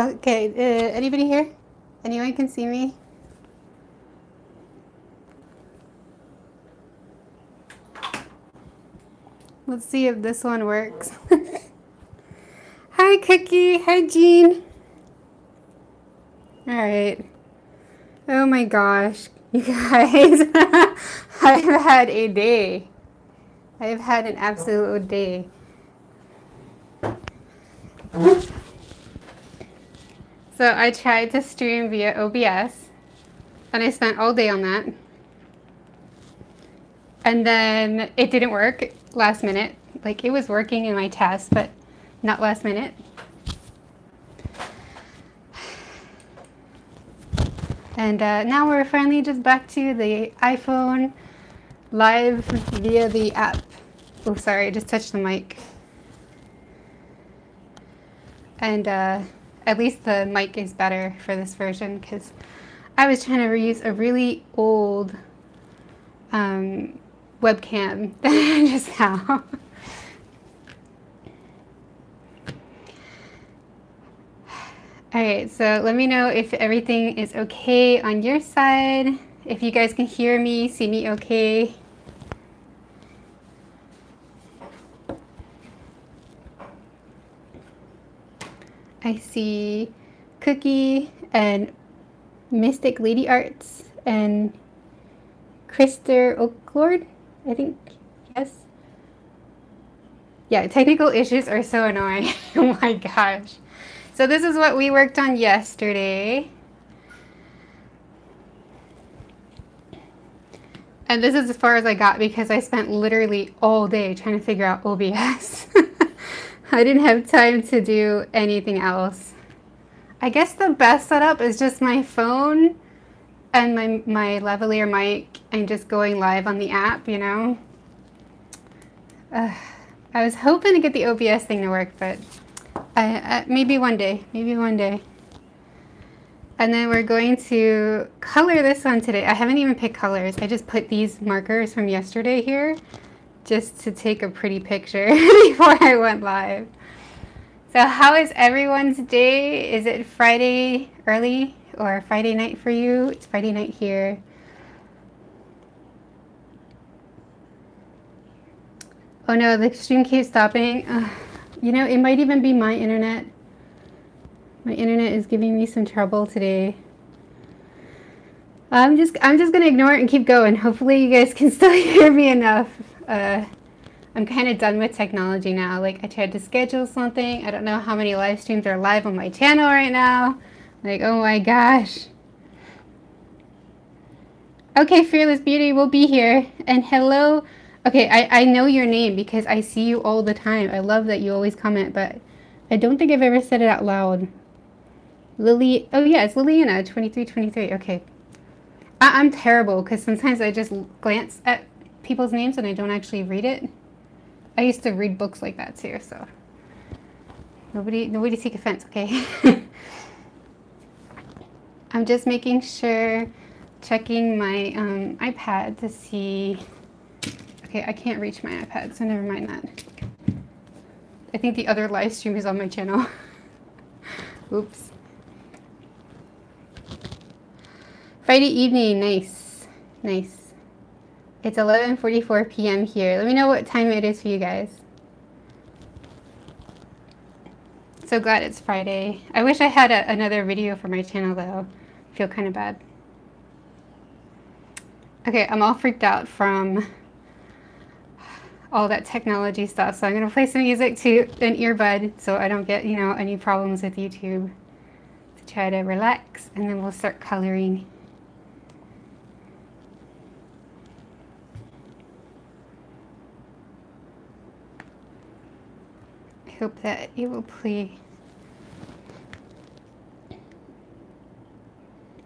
Okay, anybody here? Anyone can see me? Let's see if this one works. Hi, Cookie. Hi, Jean. All right. Oh my gosh, you guys. I've had a day. I've had an absolute day. So I tried to stream via OBS, and I spent all day on that. And then it didn't work last minute. Like, it was working in my test, but not last minute. And now we're finally just back to the iPhone live via the app. Oh, sorry, I just touched the mic. And at least the mic is better for this version because I was trying to reuse a really old webcam just now. Alright, so let me know if everything is okay on your side. If you guys can hear me, see me okay. I see Cookie and Mystic Lady Arts and Krister Oaklord, I think, yes. Yeah, technical issues are so annoying. Oh my gosh. So this is what we worked on yesterday. And this is as far as I got because I spent literally all day trying to figure out OBS. I didn't have time to do anything else. I guess the best setup is just my phone and my lavalier mic and just going live on the app, you know? I was hoping to get the OBS thing to work, but maybe one day, maybe one day. And then we're going to color this one today. I haven't even picked colors. I just put these markers from yesterday here just to take a pretty picture before I went live. So how is everyone's day? Is it Friday early or Friday night for you? It's Friday night here. Oh no, the stream keeps stopping. You know, it might even be my internet. My internet is giving me some trouble today. I'm just gonna ignore it and keep going. Hopefully you guys can still hear me enough. I'm kind of done with technology now. Like, I tried to schedule something. I don't know how many live streams are live on my channel right now. Like, oh my gosh. Okay, Fearless Beauty will be here. And hello. Okay, I know your name because I see you all the time. I love that you always comment, but I don't think I've ever said it out loud. Lily, oh yeah, it's Liliana, 2323. Okay. I'm terrible because sometimes I just glance at people's names and I don't actually read it. I used to read books like that too, so nobody take offense, okay? I'm just making sure, checking my iPad to see. Okay, I can't reach my iPad, so never mind that. I think the other live stream is on my channel. Oops. Friday evening, nice, nice. It's 11:44 p.m. here. Let me know what time it is for you guys. So glad it's Friday. I wish I had another video for my channel though. I feel kind of bad. Okay, I'm all freaked out from all that technology stuff. So I'm gonna play some music to an earbud so I don't get, you know, any problems with YouTube, to try to relax, and then we'll start coloring. Hope that it will play.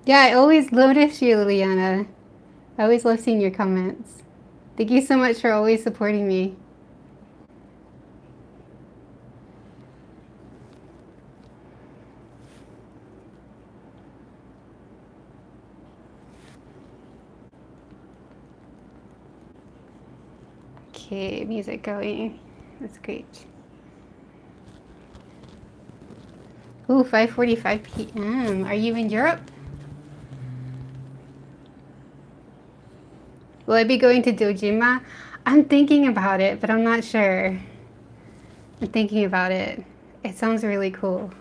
Yeah, I always notice you, Liliana. I always love seeing your comments. Thank you so much for always supporting me. Okay, music going. That's great. Ooh, Ooh, 5:45 p.m. Are you in Europe? Will I be going to Dojima? I'm thinking about it, but I'm not sure. I'm thinking about it. It sounds really cool.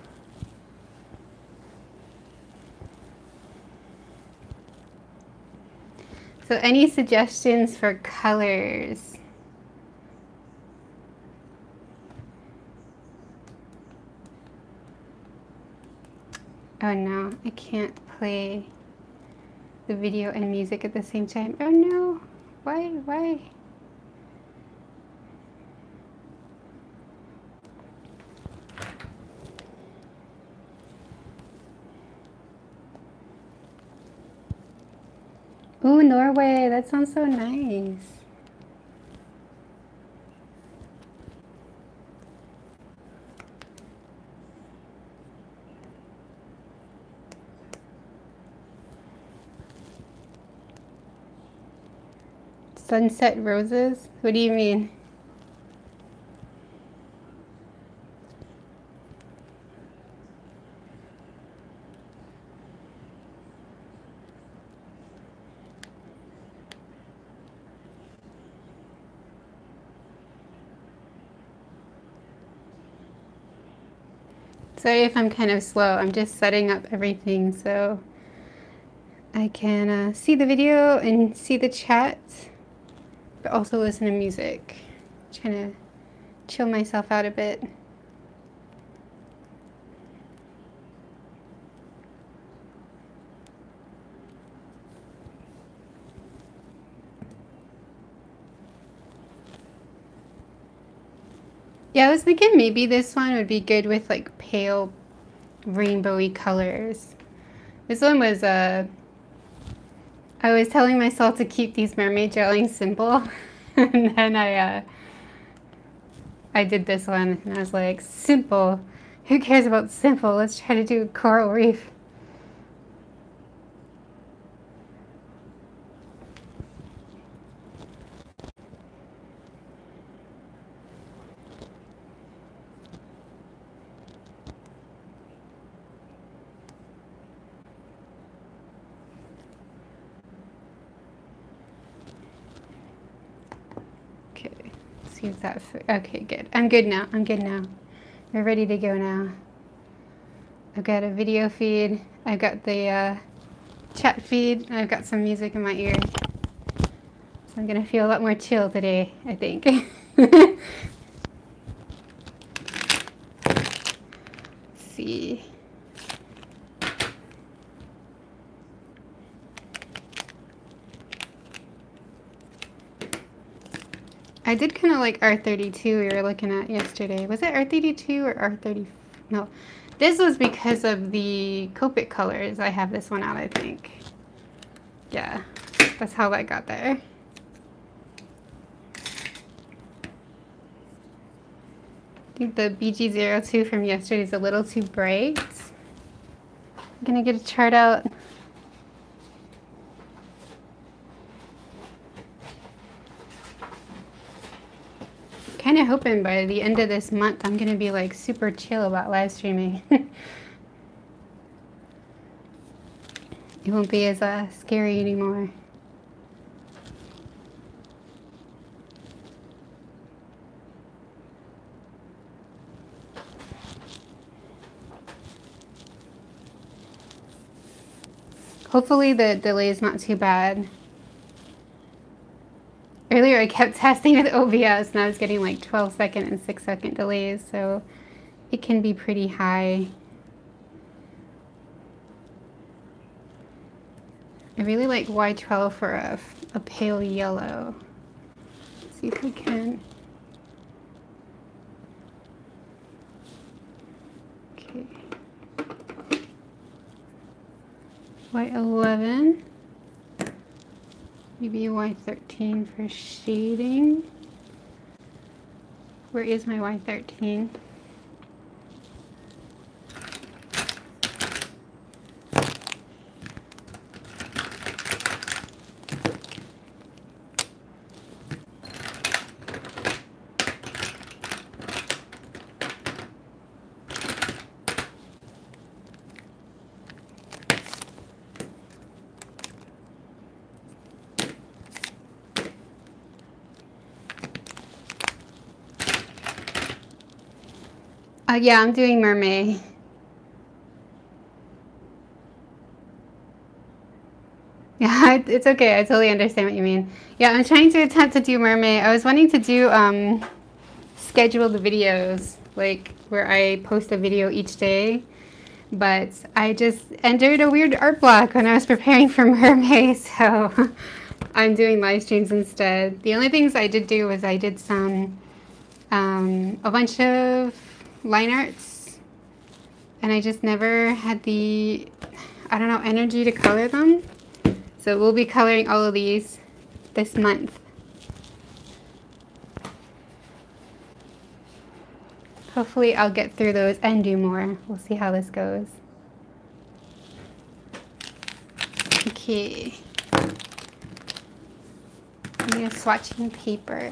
So any suggestions for colors? Oh no, I can't play the video and music at the same time. Oh no, why? Ooh, Norway, that sounds so nice. Sunset roses? What do you mean? Sorry if I'm kind of slow. I'm just setting up everything so I can see the video and see the chat, but also listen to music. Trying to chill myself out a bit. Yeah, I was thinking maybe this one would be good with like pale rainbowy colors. This one was I was telling myself to keep these mermaid gelling simple and then I did this one and I was like, simple, who cares about simple, let's try to do coral reef. Use that for, okay, good. I'm good now. We're ready to go now. I've got a video feed. I've got the chat feed. I've got some music in my ear. So I'm gonna feel a lot more chill today, I think. Let's see. I did kind of like R32 we were looking at yesterday. Was it R32 or R30? No. This was because of the Copic colors. I have this one out, I think. Yeah, that's how that got there. I think the BG02 from yesterday is a little too bright. I'm gonna get a chart out. Kind of hoping by the end of this month I'm gonna be like super chill about live streaming. It won't be as scary anymore. Hopefully the delay is not too bad. Earlier I kept testing with OBS and I was getting like 12-second and 6-second delays, so it can be pretty high. I really like Y12 for a pale yellow. Let's see if we can. Okay. Y11. Maybe Y13 for shading. Where is my Y13? Yeah, I'm doing Mermay. Yeah, it's okay. I totally understand what you mean. Yeah, I'm trying to attempt to do Mermay. I was wanting to do scheduled videos, like where I post a video each day, but I just entered a weird art block when I was preparing for Mermay, so I'm doing live streams instead. The only things I did do was I did some a bunch of line arts, and I just never had the, I don't know, energy to color them. So we'll be coloring all of these this month. Hopefully I'll get through those and do more. We'll see how this goes. Okay. I'm going to swatching paper.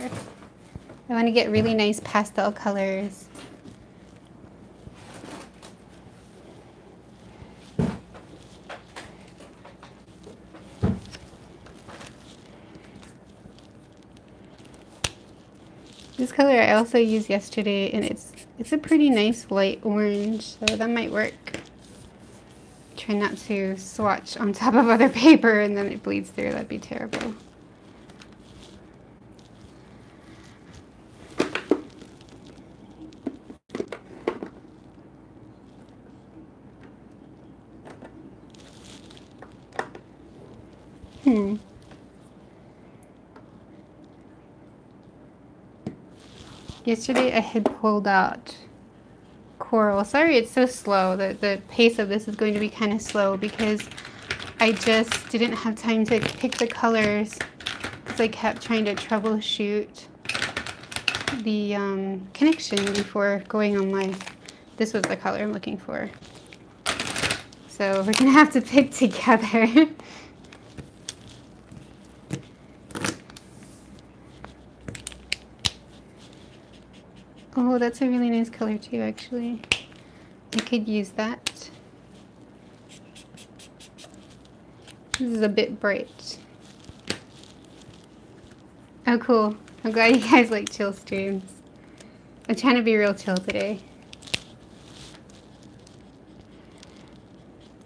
I want to get really nice pastel colors. This color I also used yesterday, and it's a pretty nice light orange, so that might work. Try not to swatch on top of other paper and then it bleeds through. That'd be terrible. Yesterday I had pulled out coral. Sorry it's so slow. The pace of this is going to be kind of slow because I just didn't have time to pick the colors because I kept trying to troubleshoot the connection before going on live. This was the color I'm looking for. So we're gonna have to pick together. Oh, that's a really nice color too, actually. I could use that. This is a bit bright. Oh, cool. I'm glad you guys like chill streams. I'm trying to be real chill today.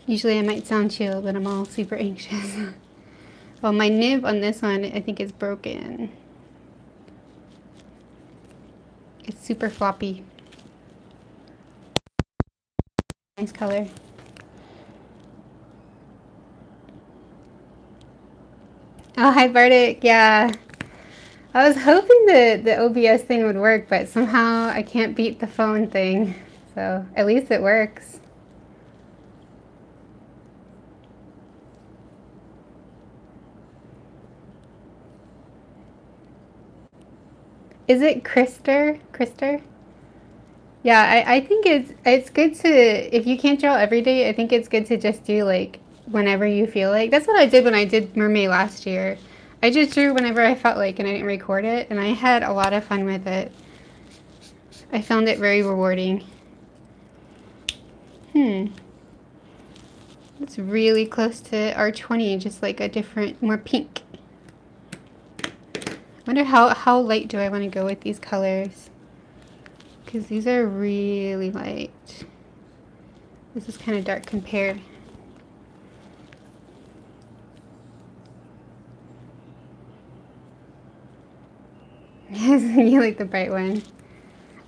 Usually I might sound chill, but I'm all super anxious. Well, my nib on this one, I think is broken. It's super floppy. Nice color. Oh, hi Bartik. Yeah. I was hoping the OBS thing would work, but somehow I can't beat the phone thing. So at least it works. Is it Krister? Krister? Yeah, I think it's good to, if you can't draw every day, I think it's good to just do like whenever you feel like. That's what I did when I did Mermay last year. I just drew whenever I felt like and I didn't record it, and I had a lot of fun with it. I found it very rewarding. It's really close to R20, just like a different, more pink. I wonder how light do I want to go with these colors? Because these are really light. This is kind of dark compared. You like the bright one.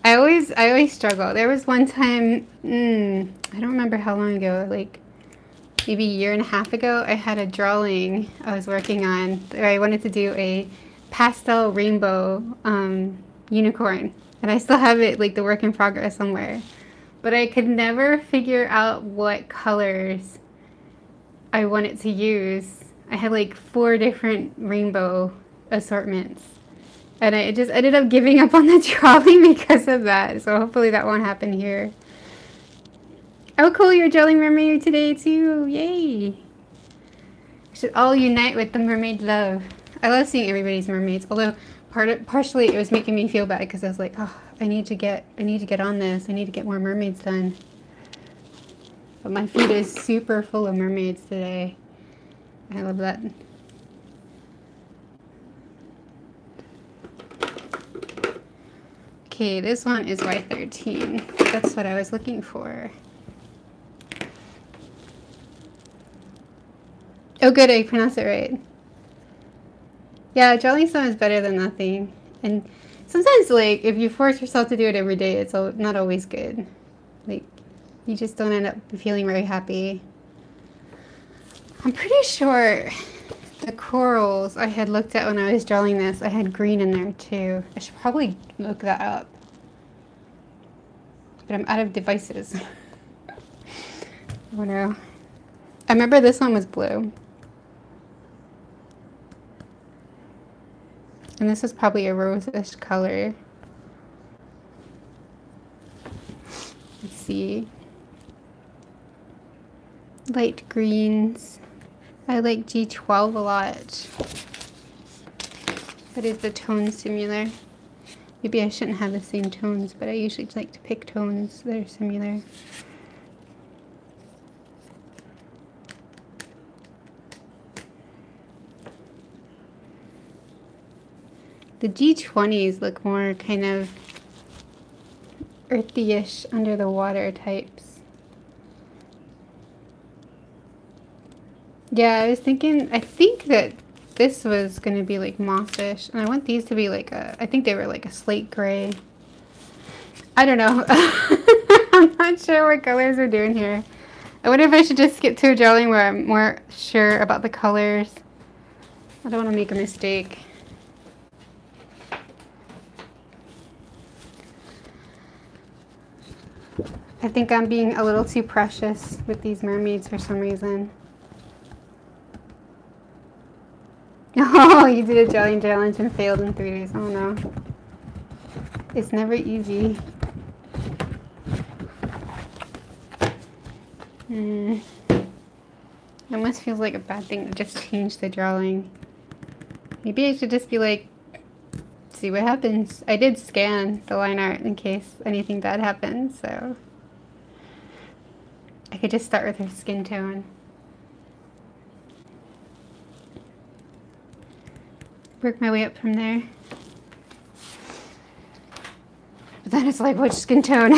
I always struggle. There was one time, I don't remember how long ago, like maybe a year and a half ago, I had a drawing I was working on where I wanted to do a pastel rainbow unicorn. And I still have it, like the work in progress somewhere. But I could never figure out what colors I wanted to use. I had like 4 different rainbow assortments. And I just ended up giving up on the drawing because of that. So hopefully that won't happen here. Oh cool, you're drawing Mermay today too. Yay! We should all unite with the mermaid love. I love seeing everybody's mermaids. Although partially it was making me feel bad because I was like, oh, I need to get on this. I need to get more mermaids done. But my feed is super full of mermaids today. I love that. Okay, this one is Y13. That's what I was looking for. Oh good, I pronounced it right. Yeah, drawing some is better than nothing. And sometimes, like, if you force yourself to do it every day, it's not always good. Like, you just don't end up feeling very happy. I'm pretty sure the corals I had looked at when I was drawing this, I had green in there too. I should probably look that up. But I'm out of devices. Oh no. I remember this one was blue. And this is probably a rose-ish color. Let's see. Light greens. I like G12 a lot. That is the tone similar. Maybe I shouldn't have the same tones, but I usually like to pick tones that are similar. The G20s look more kind of earthy-ish under the water types. Yeah, I was thinking, I think that this was going to be like mossish, and I want these to be like I think they were like a slate gray. I don't know. I'm not sure what colors we're doing here. I wonder if I should just skip to a drawing where I'm more sure about the colors. I don't want to make a mistake. I think I'm being a little too precious with these mermaids for some reason. Oh, you did a drawing challenge and failed in 3 days. Oh no. It's never easy. It almost feels like a bad thing to just change the drawing. Maybe I should just be like, see what happens. I did scan the line art in case anything bad happened, so I could just start with her skin tone. Work my way up from there. But then it's like, which skin tone?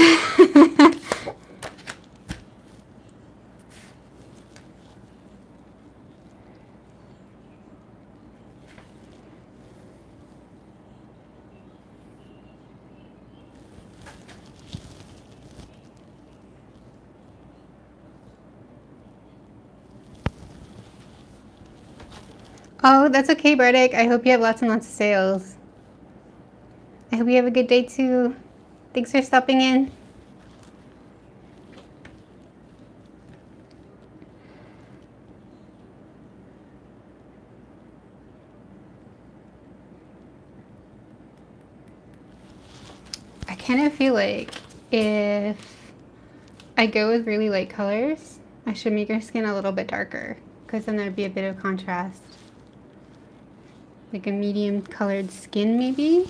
Oh, that's okay, Bardic. I hope you have lots and lots of sales. I hope you have a good day too. Thanks for stopping in. I kind of feel like if I go with really light colors, I should make her skin a little bit darker, because then there'd be a bit of contrast. Like a medium colored skin maybe?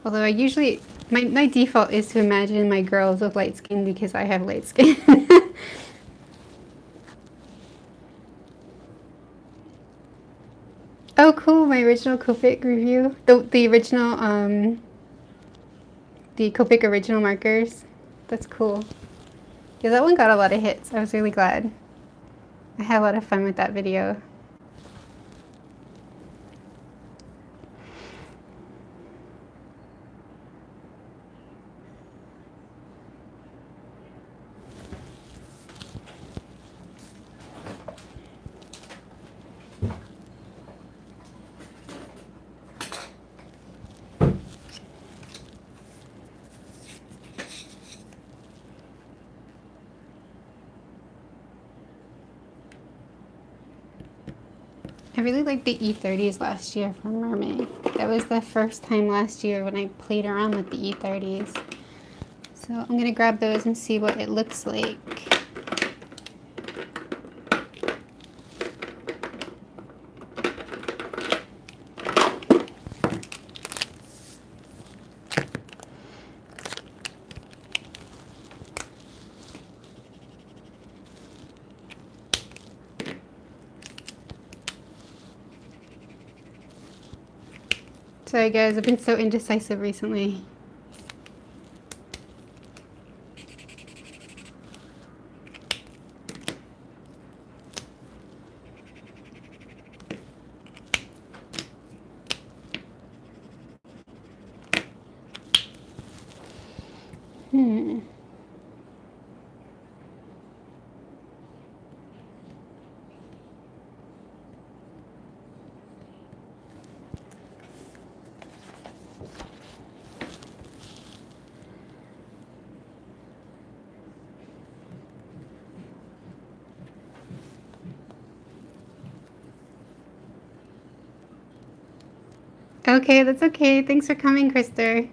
Although I usually, my default is to imagine my girls with light skin because I have light skin. Oh cool, my original Copic review. The original, the Copic original markers. That's cool. Yeah, that one got a lot of hits. I was really glad. I had a lot of fun with that video. I really liked the E30s last year from Mermay. That was the first time last year when I played around with the E30s. So I'm going to grab those and see what it looks like. Sorry guys, I've been so indecisive recently. Okay, that's okay. Thanks for coming, Krister.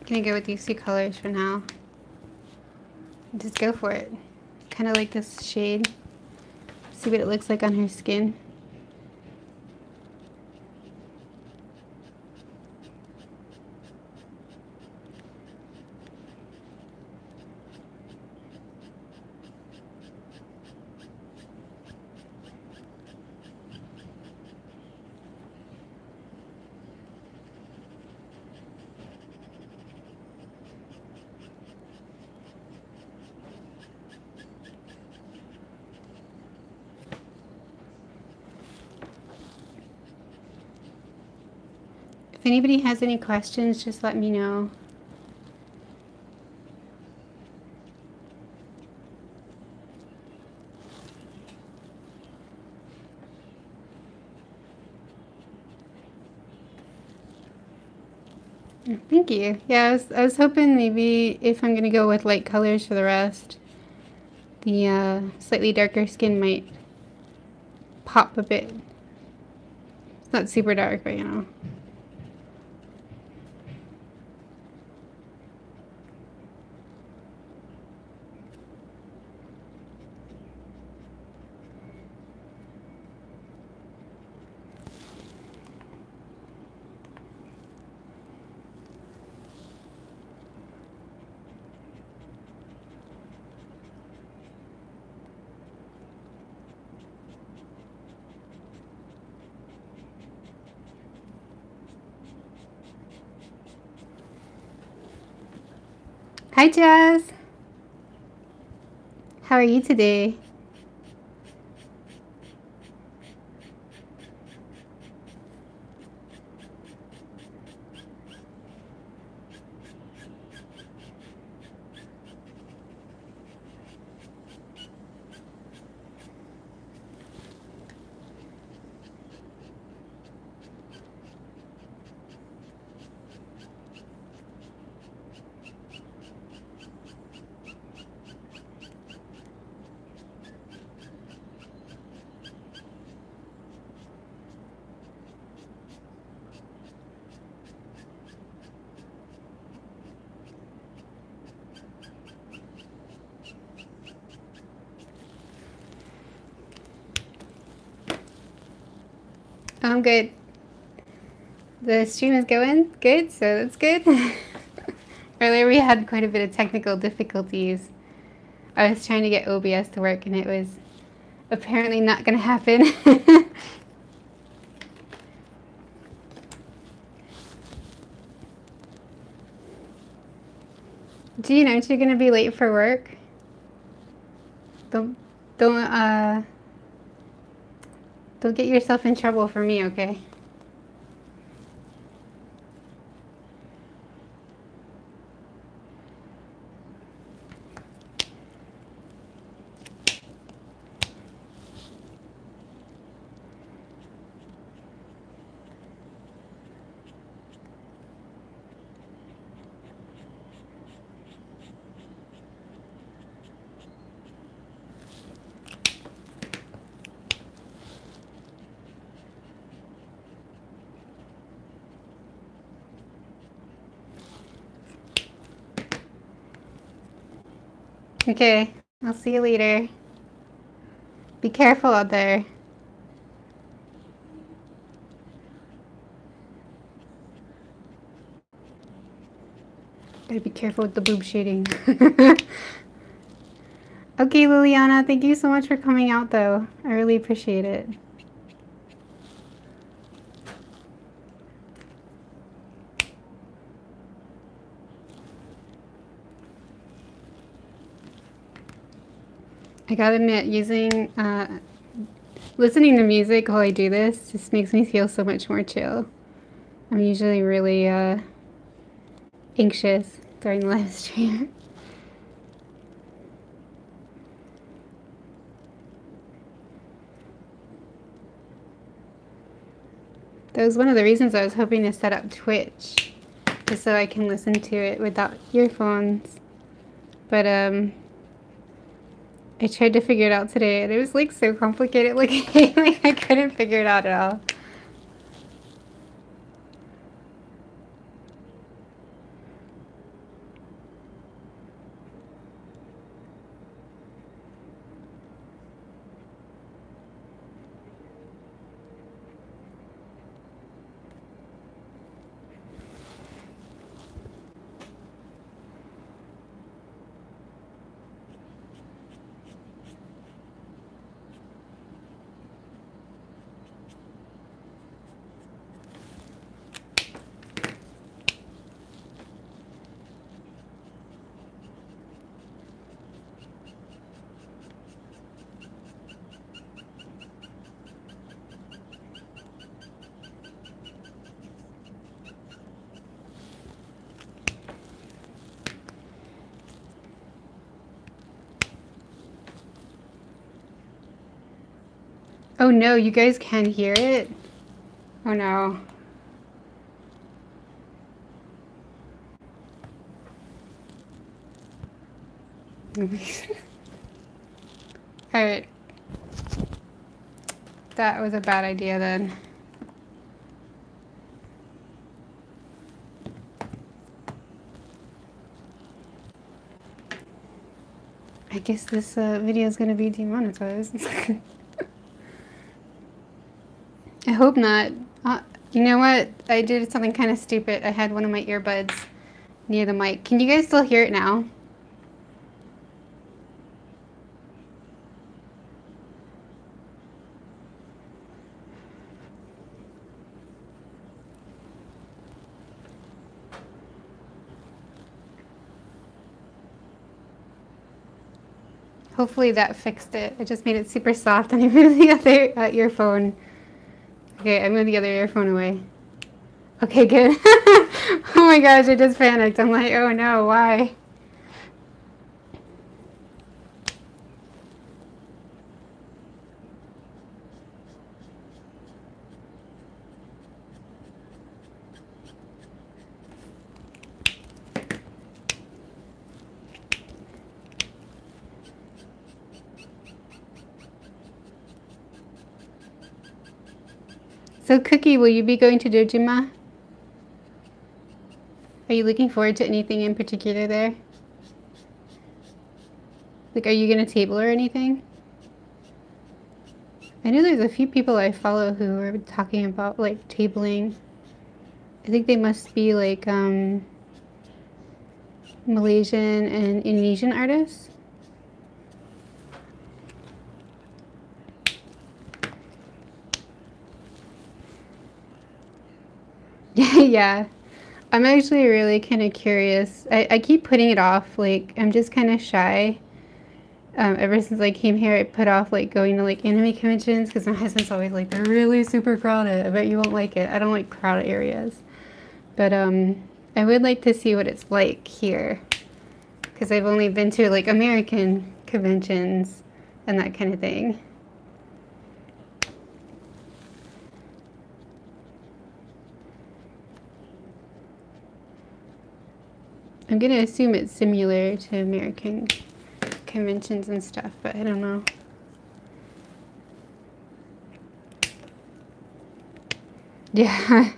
Gonna go with these two colors for now. Just go for it. Kind of like this shade. See what it looks like on her skin. If anybody has any questions, just let me know. Thank you. Yeah, I was hoping maybe if I'm gonna go with light colors for the rest, the slightly darker skin might pop a bit. It's not super dark, but you know. Hi, Jazz. How are you today? I'm good. The stream is going good, so that's good. Earlier we had quite a bit of technical difficulties. I was trying to get OBS to work and it was apparently not going to happen. Jean, aren't you going to be late for work? Don't get yourself in trouble for me, okay? Okay, I'll see you later. Be careful out there. Gotta be careful with the boob shading. Okay, Liliana, thank you so much for coming out though. I really appreciate it. I gotta admit, listening to music while I do this just makes me feel so much more chill. I'm usually really anxious during the live stream. That was one of the reasons I was hoping to set up Twitch, just so I can listen to it without earphones. But I tried to figure it out today, and it was like so complicated looking. Like I couldn't figure it out at all. Oh no, you guys can hear it? Oh no. Alright. That was a bad idea then. I guess this video is going to be demonetized. I hope not. You know what? I did something kind of stupid. I had one of my earbuds near the mic. Can you guys still hear it now? Hopefully that fixed it. I just made it super soft and I moved the other earphone. Okay, I moved the other earphone away. Okay, good. Oh my gosh, I just panicked. I'm like, oh no, why? So Cookie, will you be going to Dojima? Are you looking forward to anything in particular there? Like, are you going to table or anything? I know there's a few people I follow who are talking about, like, tabling. I think they must be, like, Malaysian and Indonesian artists. Yeah. I'm actually really kind of curious. I keep putting it off. Like, I'm just kind of shy. Ever since I came here, I put off, like, going to, like, anime conventions because my husband's always like, they're really super crowded. I bet you won't like it. I don't like crowded areas. But, I would like to see what it's like here. Because I've only been to, like, American conventions and that kind of thing. I'm gonna assume it's similar to American conventions and stuff, but I don't know. Yeah.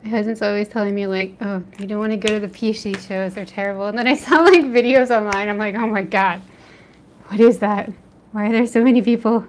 I husband's always telling me like, oh, you don't want to go to the PC shows, they're terrible. And then I saw like videos online, I'm like, oh my god, what is that? Why are there so many people?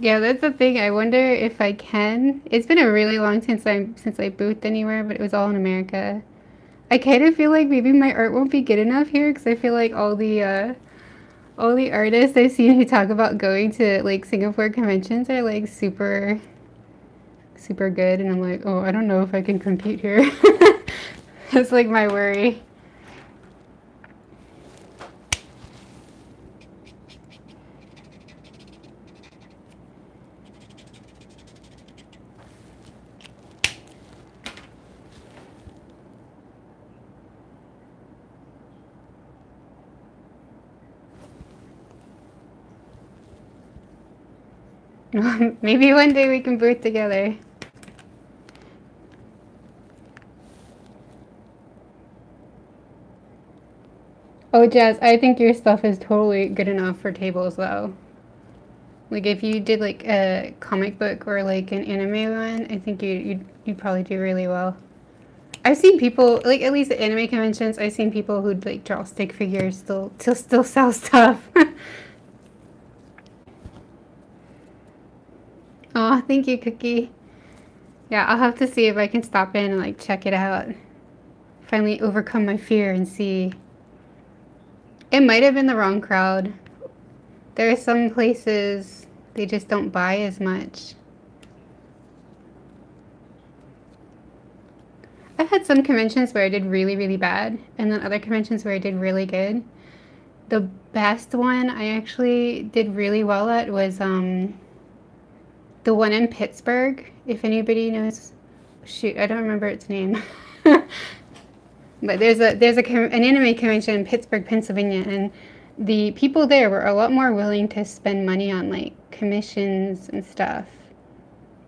Yeah, that's the thing. I wonder if I can. It's been a really long time since I boothed anywhere, but it was all in America. I kind of feel like maybe my art won't be good enough here because I feel like all the artists I've seen who talk about going to like Singapore conventions are like super good, and I'm like, oh, I don't know if I can compete here. That's like my worry. Maybe one day we can boot together. Oh, Jazz, I think your stuff is totally good enough for tables, though. Like, if you did, like, a comic book or, like, an anime one, I think you'd probably do really well. I've seen people, like, at least at anime conventions, I've seen people who'd, like, draw stick figures still sell stuff. Oh, thank you, Cookie. Yeah, I'll have to see if I can stop in and, like, check it out. Finally overcome my fear and see. It might have been the wrong crowd. There are some places they just don't buy as much. I've had some conventions where I did really, really bad, and then other conventions where I did really good. The best one I actually did really well at was the one in Pittsburgh, if anybody knows. Shoot, I don't remember its name. But there's an anime convention in Pittsburgh, Pennsylvania, and the people there were a lot more willing to spend money on like commissions and stuff.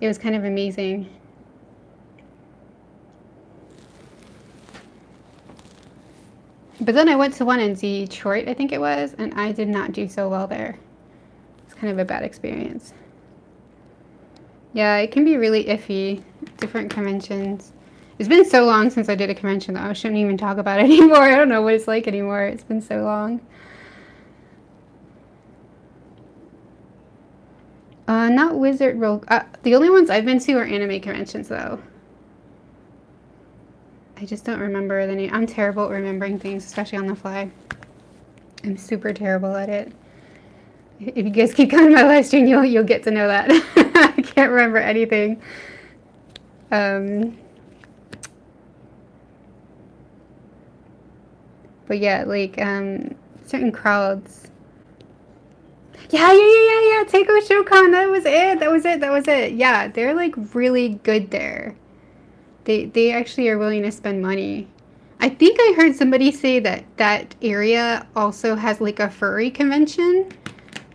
It was kind of amazing. But then I went to one in Detroit, I think it was, and I did not do so well there. It's kind of a bad experience. Yeah, it can be really iffy, different conventions. It's been so long since I did a convention that I shouldn't even talk about it anymore. I don't know what it's like anymore. It's been so long. Not Wizard Roll. The only ones I've been to are anime conventions, though. I just don't remember the name. I'm terrible at remembering things, especially on the fly. I'm super terrible at it. If you guys keep coming to my live stream, you'll get to know that. I can't remember anything. But yeah, like certain crowds. Yeah. Teiko Shokan, that was it. Yeah, they're like really good there. They actually are willing to spend money. I think I heard somebody say that that area also has like a furry convention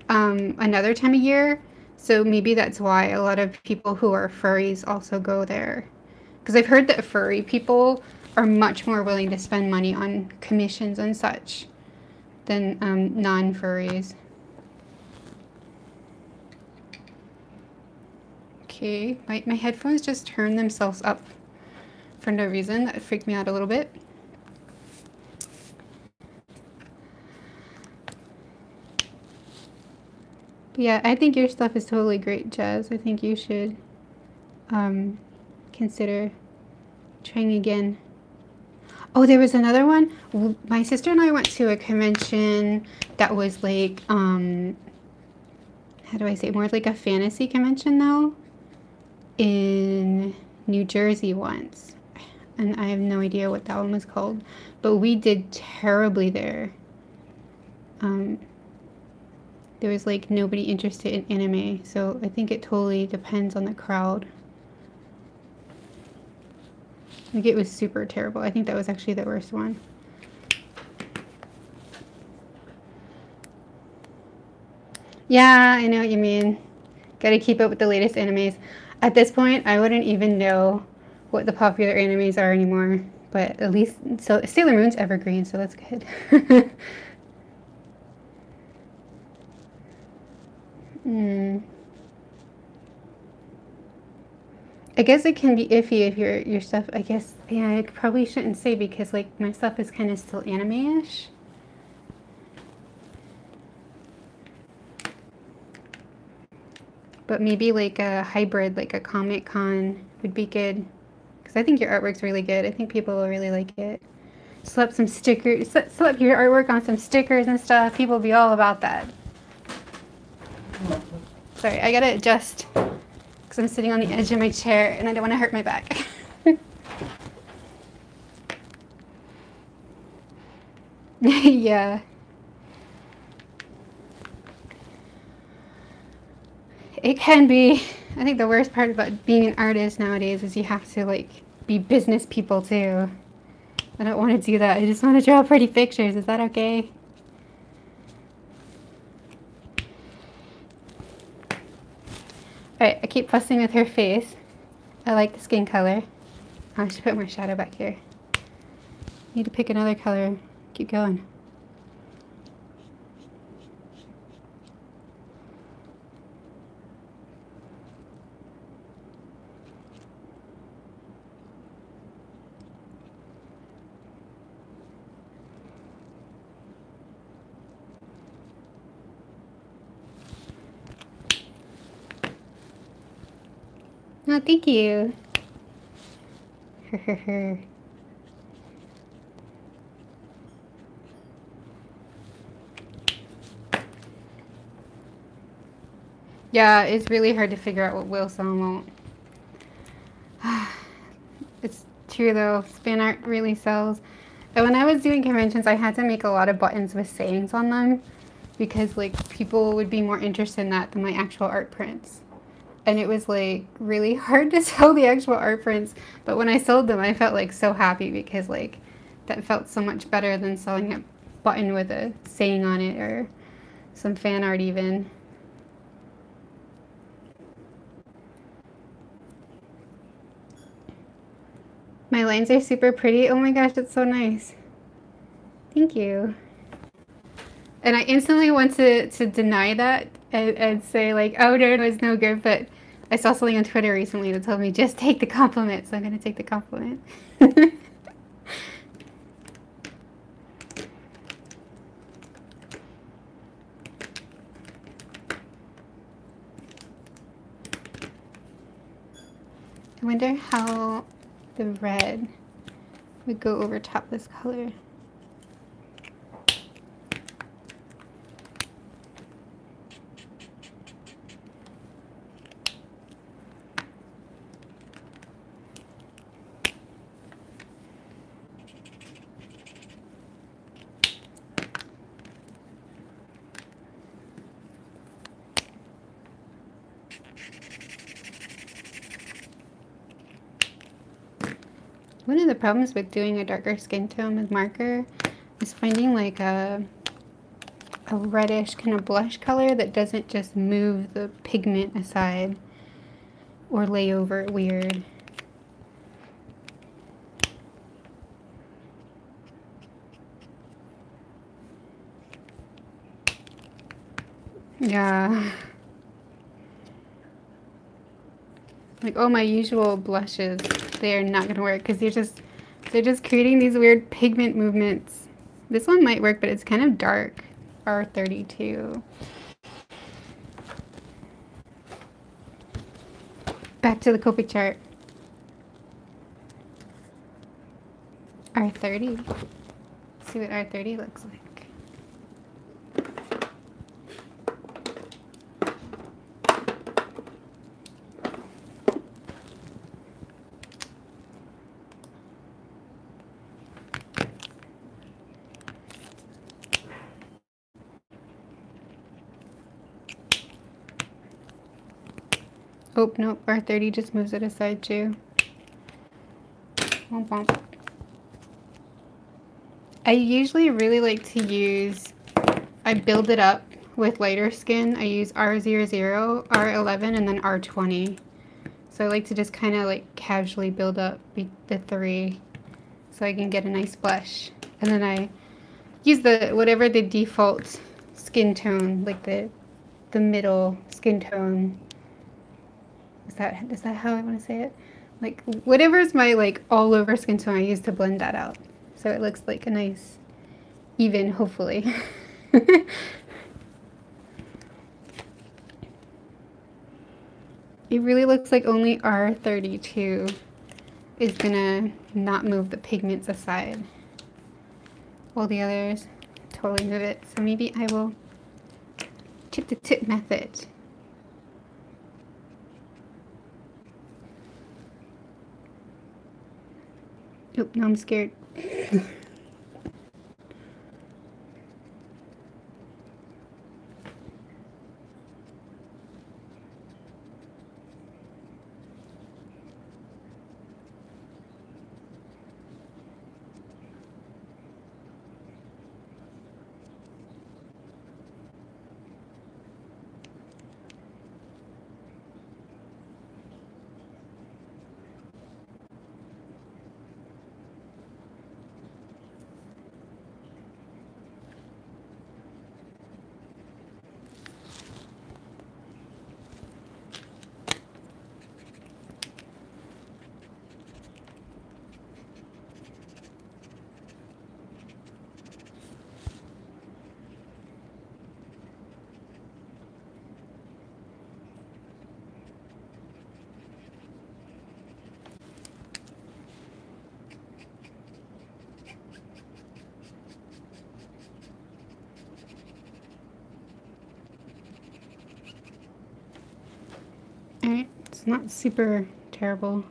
another time of year. So maybe that's why a lot of people who are furries also go there. Because I've heard that furry people are much more willing to spend money on commissions and such than non-furries. Okay, my headphones just turned themselves up for no reason. That freaked me out a little bit. Yeah, I think your stuff is totally great, Jazz. I think you should consider trying again. Oh, there was another one. My sister and I went to a convention that was like, how do I say, more like a fantasy convention though, in New Jersey once. And I have no idea what that one was called, but we did terribly there. there was like nobody interested in anime, so I think it totally depends on the crowd. Like it was super terrible. I think that was actually the worst one. Yeah, I know what you mean. Gotta keep up with the latest animes. At this point, I wouldn't even know what the popular animes are anymore. But at least, so Sailor Moon's evergreen, so that's good. I guess it can be iffy if your stuff, I guess, yeah, I probably shouldn't say because like my stuff is kind of still anime-ish. But maybe like a hybrid, like a Comic-Con would be good. Because I think your artwork's really good. I think people will really like it. Slap some stickers, slap your artwork on some stickers and stuff. People will be all about that. Sorry, I gotta adjust because I'm sitting on the edge of my chair and I don't want to hurt my back. Yeah. It can be. I think the worst part about being an artist nowadays is you have to like be business people too. I don't want to do that. I just want to draw pretty pictures. Is that okay? Alright, I keep fussing with her face. I like the skin color. I should put more shadow back here. Need to pick another color. Keep going. Oh, thank you. Yeah, it's really hard to figure out what will sell and won't. It's true though, fan art really sells. And when I was doing conventions, I had to make a lot of buttons with sayings on them because like people would be more interested in that than my actual art prints. And it was like really hard to sell the actual art prints, but when I sold them I felt like so happy because like that felt so much better than selling a button with a saying on it or some fan art even. My lines are super pretty. Oh my gosh, that's so nice. Thank you. And I instantly want to deny that and say like, oh no, it was no good, but I saw something on Twitter recently that told me just take the compliment, so I'm gonna take the compliment. I wonder how the red would go over top this color. One of the problems with doing a darker skin tone with marker is finding like a reddish kind of blush color that doesn't just move the pigment aside or lay over it weird. Yeah. Like all my usual blushes, they are not gonna work because they're just creating these weird pigment movements. This one might work, but it's kind of dark. R32. Back to the Copic chart. R30. Let's see what R30 looks like. Oh, nope, R30 just moves it aside too. Womp womp. I usually really like to use, I build it up with lighter skin. I use R00, R11, and then R20. So I like to just kind of like casually build up the three so I can get a nice blush. And then I use the whatever the default skin tone, like the middle skin tone. Is that how I want to say it? Like whatever's my like all over skin tone, I use to blend that out. So it looks like a nice even, hopefully. It really looks like only R32 is gonna not move the pigments aside. All the others totally move it. So maybe I will tip to tip method. Oop, now I'm scared. Alright, it's not super terrible.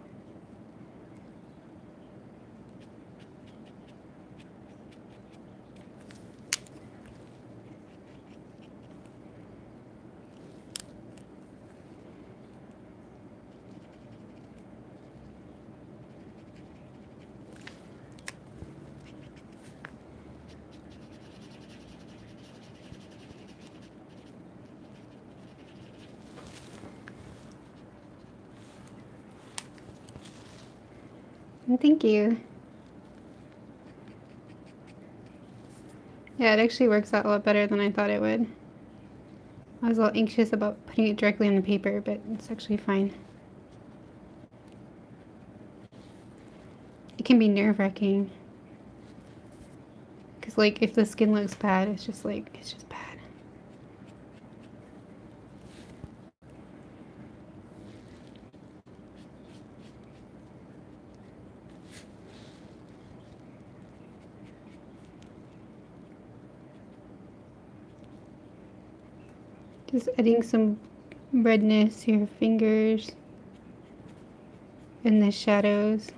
Thank you. Yeah, it actually works out a lot better than I thought it would. I was a little anxious about putting it directly on the paper, but it's actually fine. It can be nerve-wracking. Because, like, if the skin looks bad, it's just like, it's just bad. Just adding some redness to your fingers and the shadows.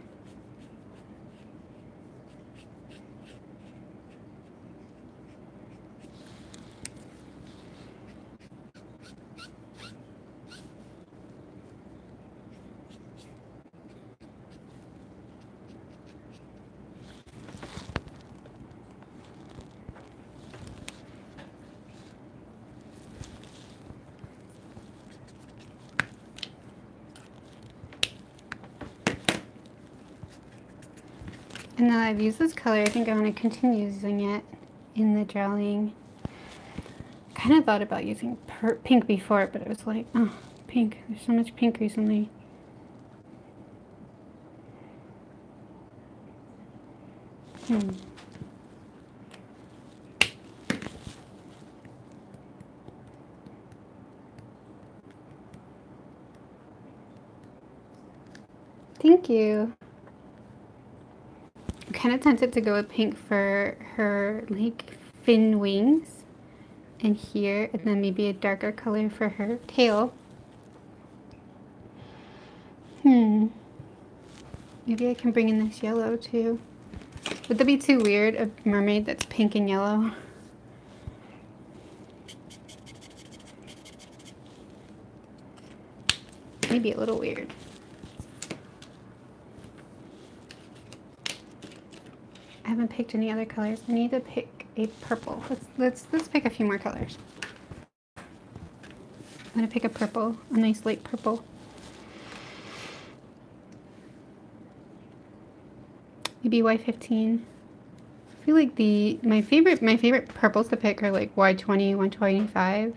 And now I've used this color, I think I want to continue using it in the drawing. I kind of thought about using pink before, but it was like, oh, pink. There's so much pink recently. Thank you. I'm kind of tempted to go with pink for her like fin wings and here, and then maybe a darker color for her tail. Maybe I can bring in this yellow too. Would that be too weird, a mermaid that's pink and yellow? maybe a little weird. I haven't picked any other colors. I need to pick a purple. Let's pick a few more colors. I'm gonna pick a purple, a nice light purple. Maybe Y15. I feel like my favorite purples to pick are like Y20, 125,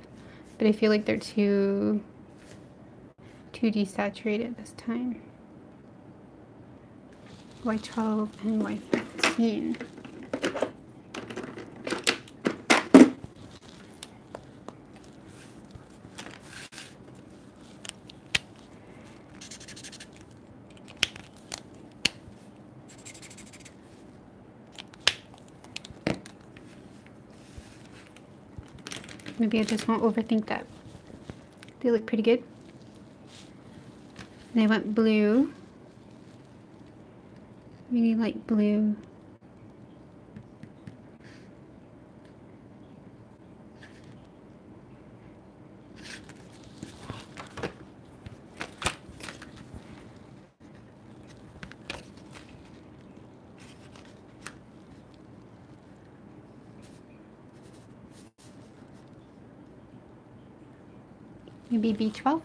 but I feel like they're too desaturated this time. Y12 and Y15. Maybe I just won't overthink that. They look pretty good. And I went blue. Really light blue. Maybe B12.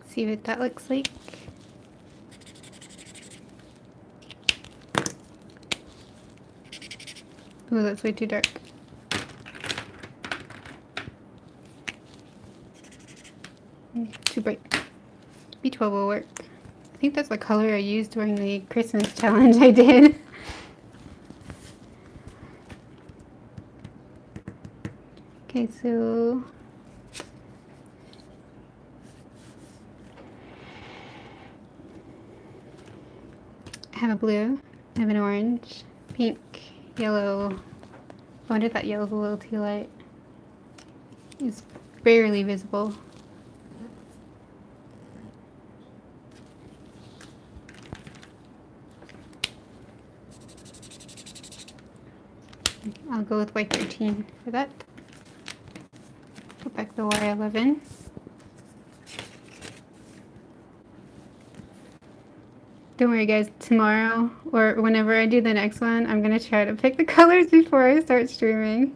See what that looks like. Oh, that's way too dark. Too bright. B12 will work. I think that's the color I used during the Christmas challenge I did. Okay, so I have a blue, I have an orange, pink, yellow. I wonder if that yellow's a little too light. It's barely visible. I'll go with Y13 for that. Put back the Y11. Don't worry guys, tomorrow or whenever I do the next one, I'm going to try to pick the colors before I start streaming.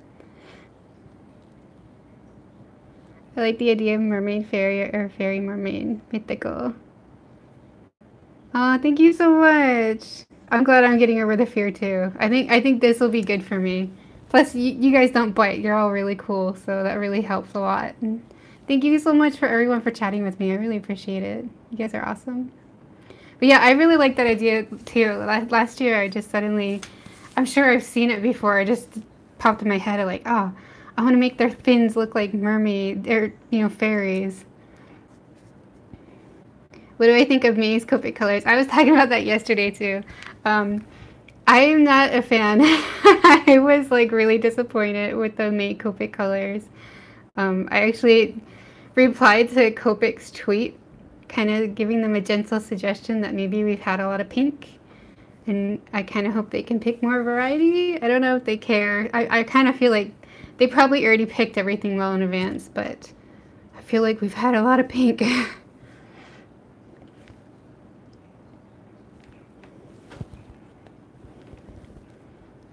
I like the idea of mermaid fairy or fairy mermaid mythical. Oh, thank you so much. I'm glad I'm getting over the fear too. I think this will be good for me. Plus, you guys don't bite. You're all really cool, so that really helps a lot. And thank you so much for everyone for chatting with me. I really appreciate it. You guys are awesome. But yeah, I really like that idea too. Last year, I just suddenly, I'm sure I've seen it before. It just popped in my head. I'm like, oh, I want to make their fins look like mermaid or fairies. What do I think of May's Copic colors? I was talking about that yesterday too. I am not a fan. I was like really disappointed with the May Copic colors. I actually replied to Copic's tweet, kind of giving them a gentle suggestion that maybe we've had a lot of pink, and I kind of hope they can pick more variety. I don't know if they care. I kind of feel like they probably already picked everything well in advance, but I feel like we've had a lot of pink.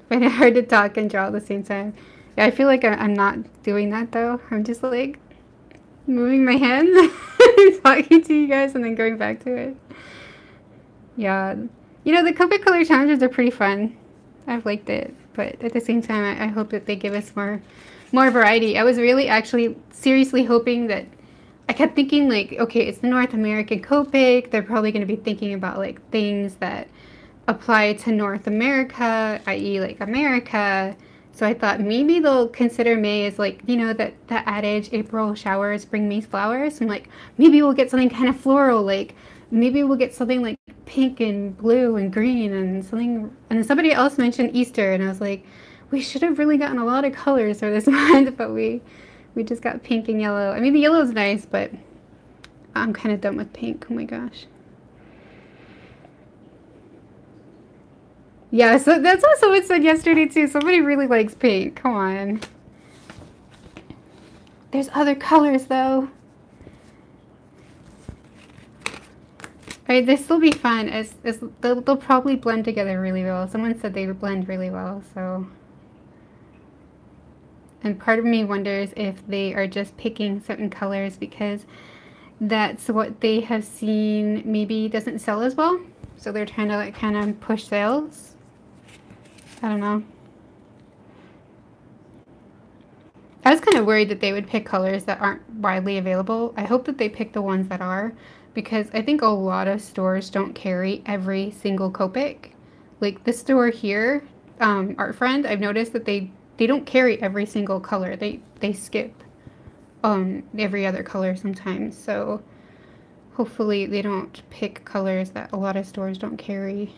But it's hard to talk and draw at the same time. Yeah, I feel like I'm not doing that though. I'm just like moving my hands, talking to you guys, and then going back to it. Yeah, the Copic color challenges are pretty fun. I've liked it, but at the same time, I hope that they give us more variety. I was really actually seriously hoping that. I kept thinking like, okay, it's the North American Copic. They're probably going to be thinking about like things that apply to North America, i.e. like America. So I thought maybe they'll consider May as like, that adage, April showers bring May flowers. I'm like, maybe we'll get something kind of floral, like maybe we'll get something like pink and blue and green and something. And then somebody else mentioned Easter, and I was like, we should have really gotten a lot of colors for this month, but we just got pink and yellow. I mean, the yellow is nice, but I'm kind of done with pink. Oh my gosh. Yeah, so that's what someone said yesterday too. Somebody really likes pink. Come on. There's other colors though. Alright, this will be fun. They'll probably blend together really well. Someone said they would blend really well, so. And part of me wonders if they are just picking certain colors because that's what they have seen maybe doesn't sell as well. So they're trying to like kind of push sales. I don't know. I was kind of worried that they would pick colors that aren't widely available. I hope that they pick the ones that are, because I think a lot of stores don't carry every single Copic. Like the store here, Art Friend, I've noticed that they don't carry every single color. They skip every other color sometimes. So hopefully they don't pick colors that a lot of stores don't carry.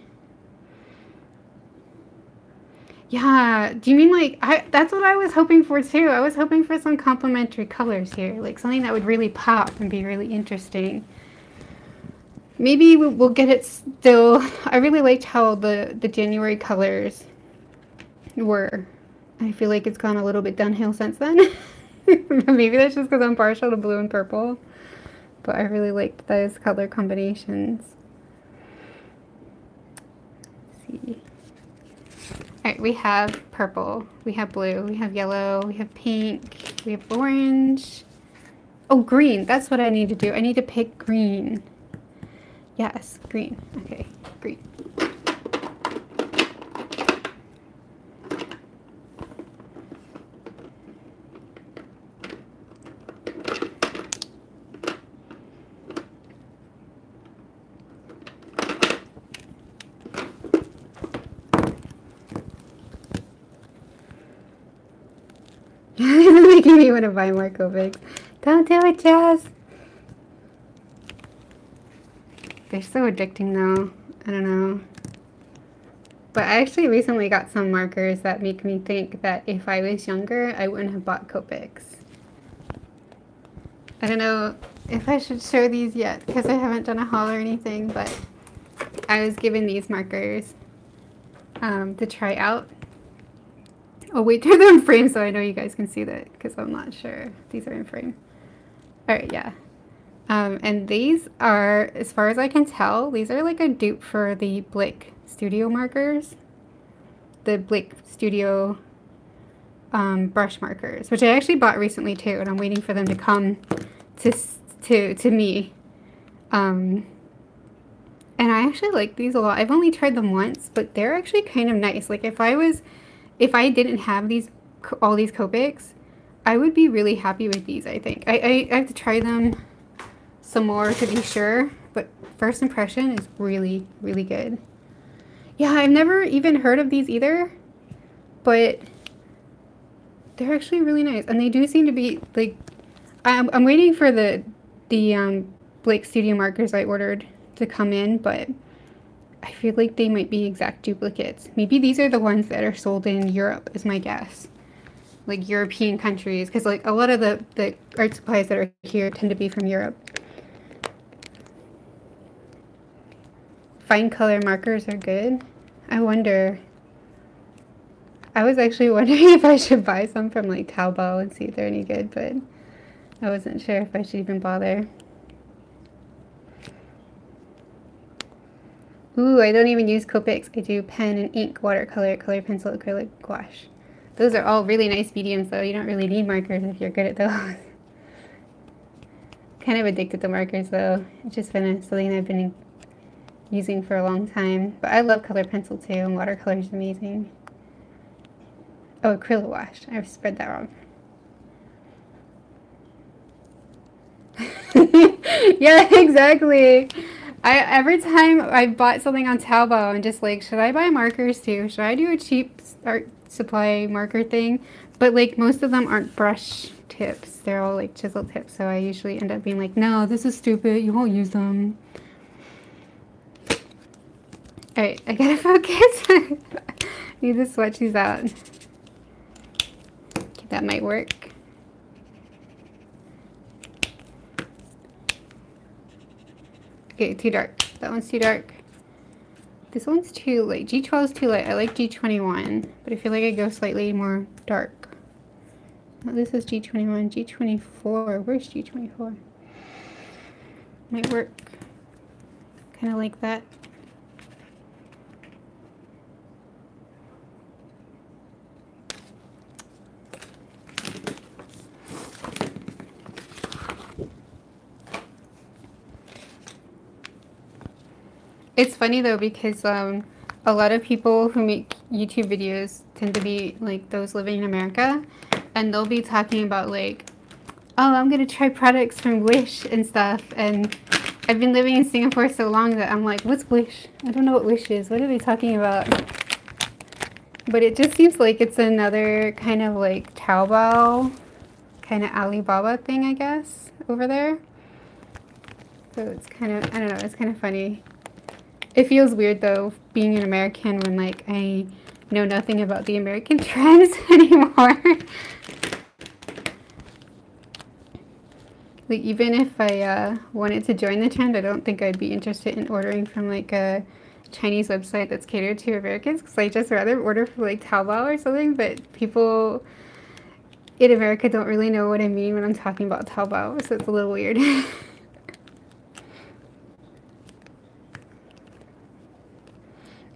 Yeah, do you mean like, that's what I was hoping for too. I was hoping for some complementary colors here, like something that would really pop and be really interesting. Maybe we'll get it still. I really liked how the January colors were. I feel like it's gone a little bit downhill since then. Maybe that's just because I'm partial to blue and purple. But I really liked those color combinations. Let's see. Alright, we have purple, we have blue, we have yellow, we have pink, we have orange. Oh, green. That's what I need to do. I need to pick green. Yes, green. Okay, green. Making me want to buy more Copics. Don't do it, Jazz. They're so addicting though. I don't know. But I actually recently got some markers that make me think that if I was younger, I wouldn't have bought Copics. I don't know if I should show these yet because I haven't done a haul or anything, but I was given these markers to try out. Oh wait, they're in frame so I know you guys can see that because I'm not sure these are in frame. Alright, yeah. And these are, as far as I can tell, these are like a dupe for the Blick Studio markers. The Blick Studio brush markers, which I actually bought recently too, and I'm waiting for them to come to me. And I actually like these a lot. I've only tried them once, but they're actually kind of nice. Like if I didn't have all these Copics, I would be really happy with these, I think. I have to try them some more to be sure, but first impression is really, really good. Yeah, I've never even heard of these either, but they're actually really nice. And they do seem to be, like, I'm waiting for the Blick Studio markers I ordered to come in, but I feel like they might be exact duplicates. Maybe these are the ones that are sold in Europe, is my guess. Like European countries, because like a lot of the art supplies that are here tend to be from Europe. Fine color markers are good. I wonder. I was actually wondering if I should buy some from like Taobao and see if they're any good, but I wasn't sure if I should even bother. Ooh, I don't even use Copics. I do pen and ink, watercolor, color pencil, acrylic, gouache. Those are all really nice mediums though. You don't really need markers if you're good at those. Kind of addicted to markers though. It's just been something I've been using for a long time. But I love color pencil too, and watercolor is amazing. Oh, acrylic gouache. I've spread that wrong. Yeah, exactly. Every time I bought something on Taobao, I'm just like, should I buy markers too? Should I do a cheap art supply marker thing? But like most of them aren't brush tips. They're all like chisel tips. So I usually end up being like, no, this is stupid. You won't use them. Alright, I gotta focus. Need to swatch these out. Okay, that might work. Okay, too dark. That one's too dark. This one's too light. G12 is too light. I like G21, but I feel like I go slightly more dark. Oh, this is G21. G24. Where's G24? Might work. Kind of like that. It's funny though because a lot of people who make YouTube videos tend to be like those living in America, and they'll be talking about like, oh, I'm gonna try products from Wish and stuff, and I've been living in Singapore so long that I'm like, what's Wish? I don't know what Wish is. What are they talking about? But it just seems like it's another kind of like Taobao, kind of Alibaba thing, I guess, over there. So it's kind of, I don't know, it's kind of funny. It feels weird though, being an American when like I know nothing about the American trends anymore. Like even if I wanted to join the trend, I don't think I'd be interested in ordering from like a Chinese website that's catered to Americans, because I just rather order from like Taobao or something. But people in America don't really know what I mean when I'm talking about Taobao, so it's a little weird.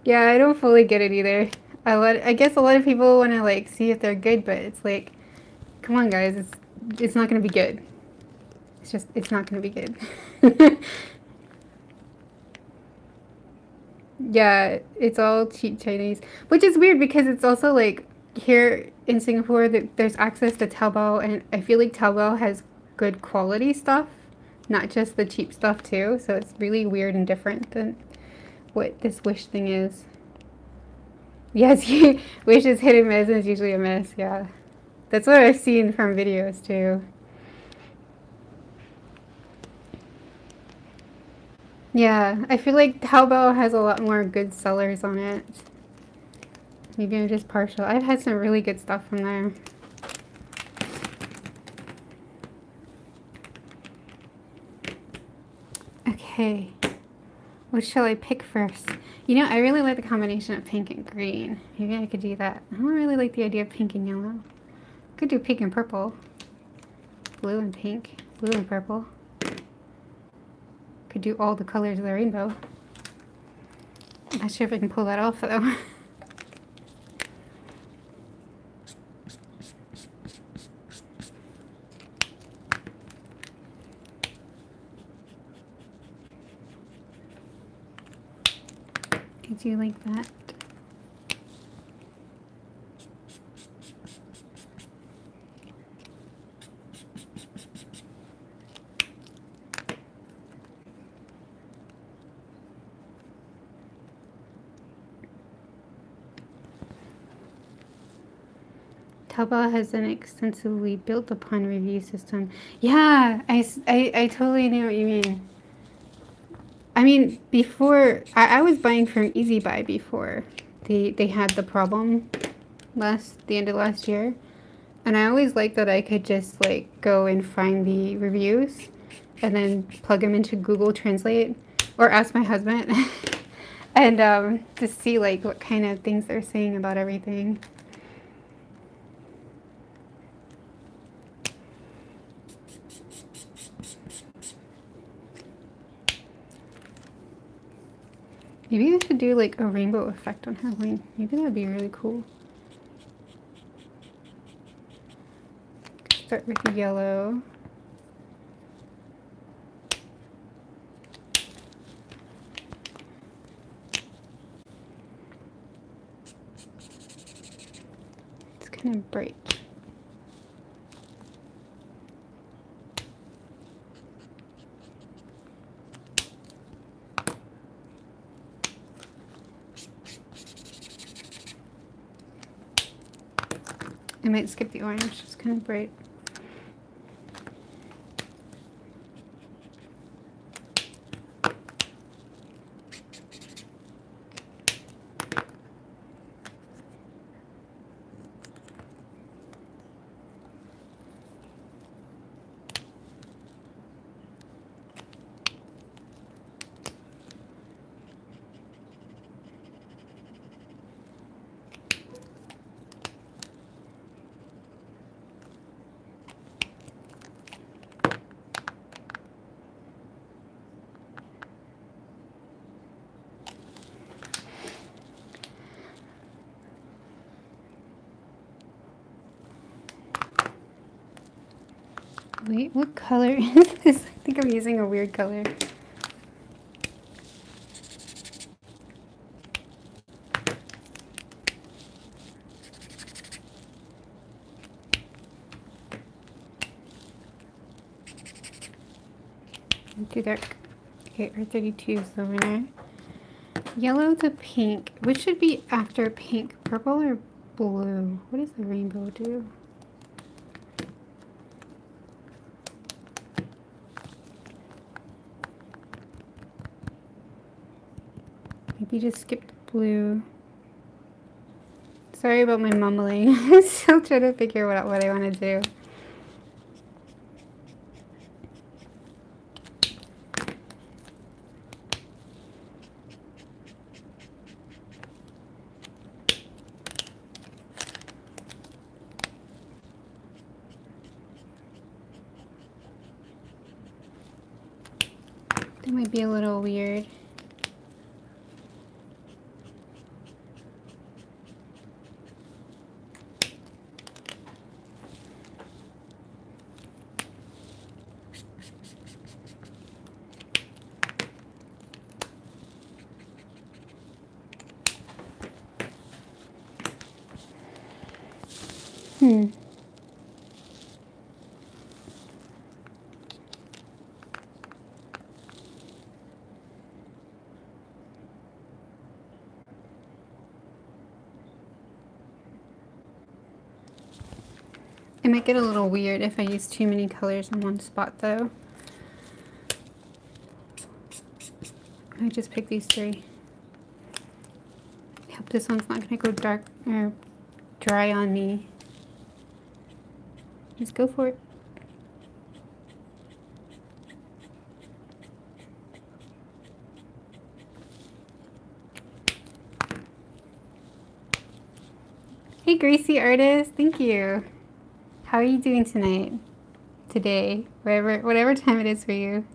Yeah, I don't fully get it either. I guess a lot of people want to like see if they're good, but it's like, come on guys, it's not gonna be good. It's not gonna be good. Yeah, it's all cheap Chinese, which is weird because it's also like here in Singapore that there's access to Taobao, and I feel like Taobao has good quality stuff, not just the cheap stuff too. So it's really weird and different than what this Wish thing is. Yes, Wish is hit and miss and it's usually a miss, yeah. That's what I've seen from videos too. Yeah, I feel like Taobao has a lot more good sellers on it. Maybe I'm just partial. I've had some really good stuff from there. Okay. What shall I pick first? You know, I really like the combination of pink and green. Maybe I could do that. I don't really like the idea of pink and yellow. Could do pink and purple. Blue and pink. Blue and purple. Could do all the colors of the rainbow. I'm not sure if I can pull that off though. Could you like that? Taobao has an extensively built upon review system. Yeah, I totally know what you mean. I mean, before, I was buying from Easy Buy before they had the problem the end of last year. And I always liked that I could just like go and find the reviews and then plug them into Google Translate or ask my husband and just see like what kind of things they're saying about everything. Maybe I should do like a rainbow effect on Halloween. Maybe that would be really cool. Start with the yellow. It's kind of bright. I might skip the orange, it's kind of bright. Wait, what color is this? I think I'm using a weird color. Too dark. Okay, R32 is the winner. Yellow to pink. Which should be after pink? Purple or blue? What does the rainbow do? Maybe just skip the blue. Sorry about my mumbling. I'm still trying to figure out what I want to do. That might be a little weird. It might get a little weird if I use too many colors in one spot though. I just picked these three. I hope this one's not gonna go dark or dry on me. Just go for it. Hey Gracie Artist, thank you. How are you doing tonight? Today? Whatever time it is for you.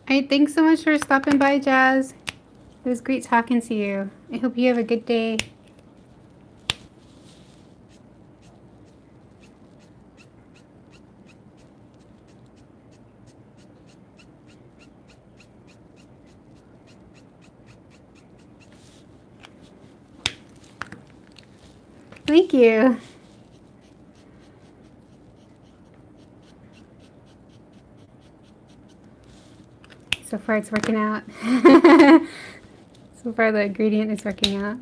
Alright, thanks so much for stopping by, Jazz. It was great talking to you. I hope you have a good day. Thank you. So far it's working out. So far the ingredient is working out.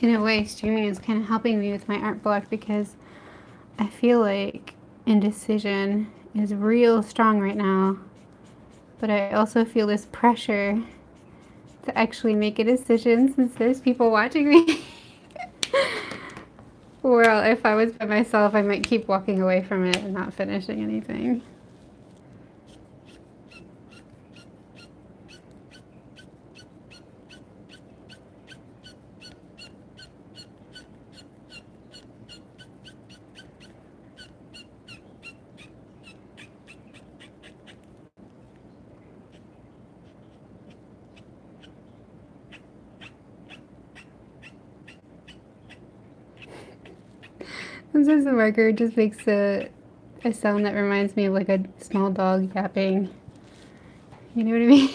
In a way, streaming is kind of helping me with my art block because I feel like indecision is real strong right now. But I also feel this pressure to actually make a decision since there's people watching me. Well, if I was by myself, I might keep walking away from it and not finishing anything. Sometimes the marker just makes a sound that reminds me of like a small dog yapping. You know what I mean?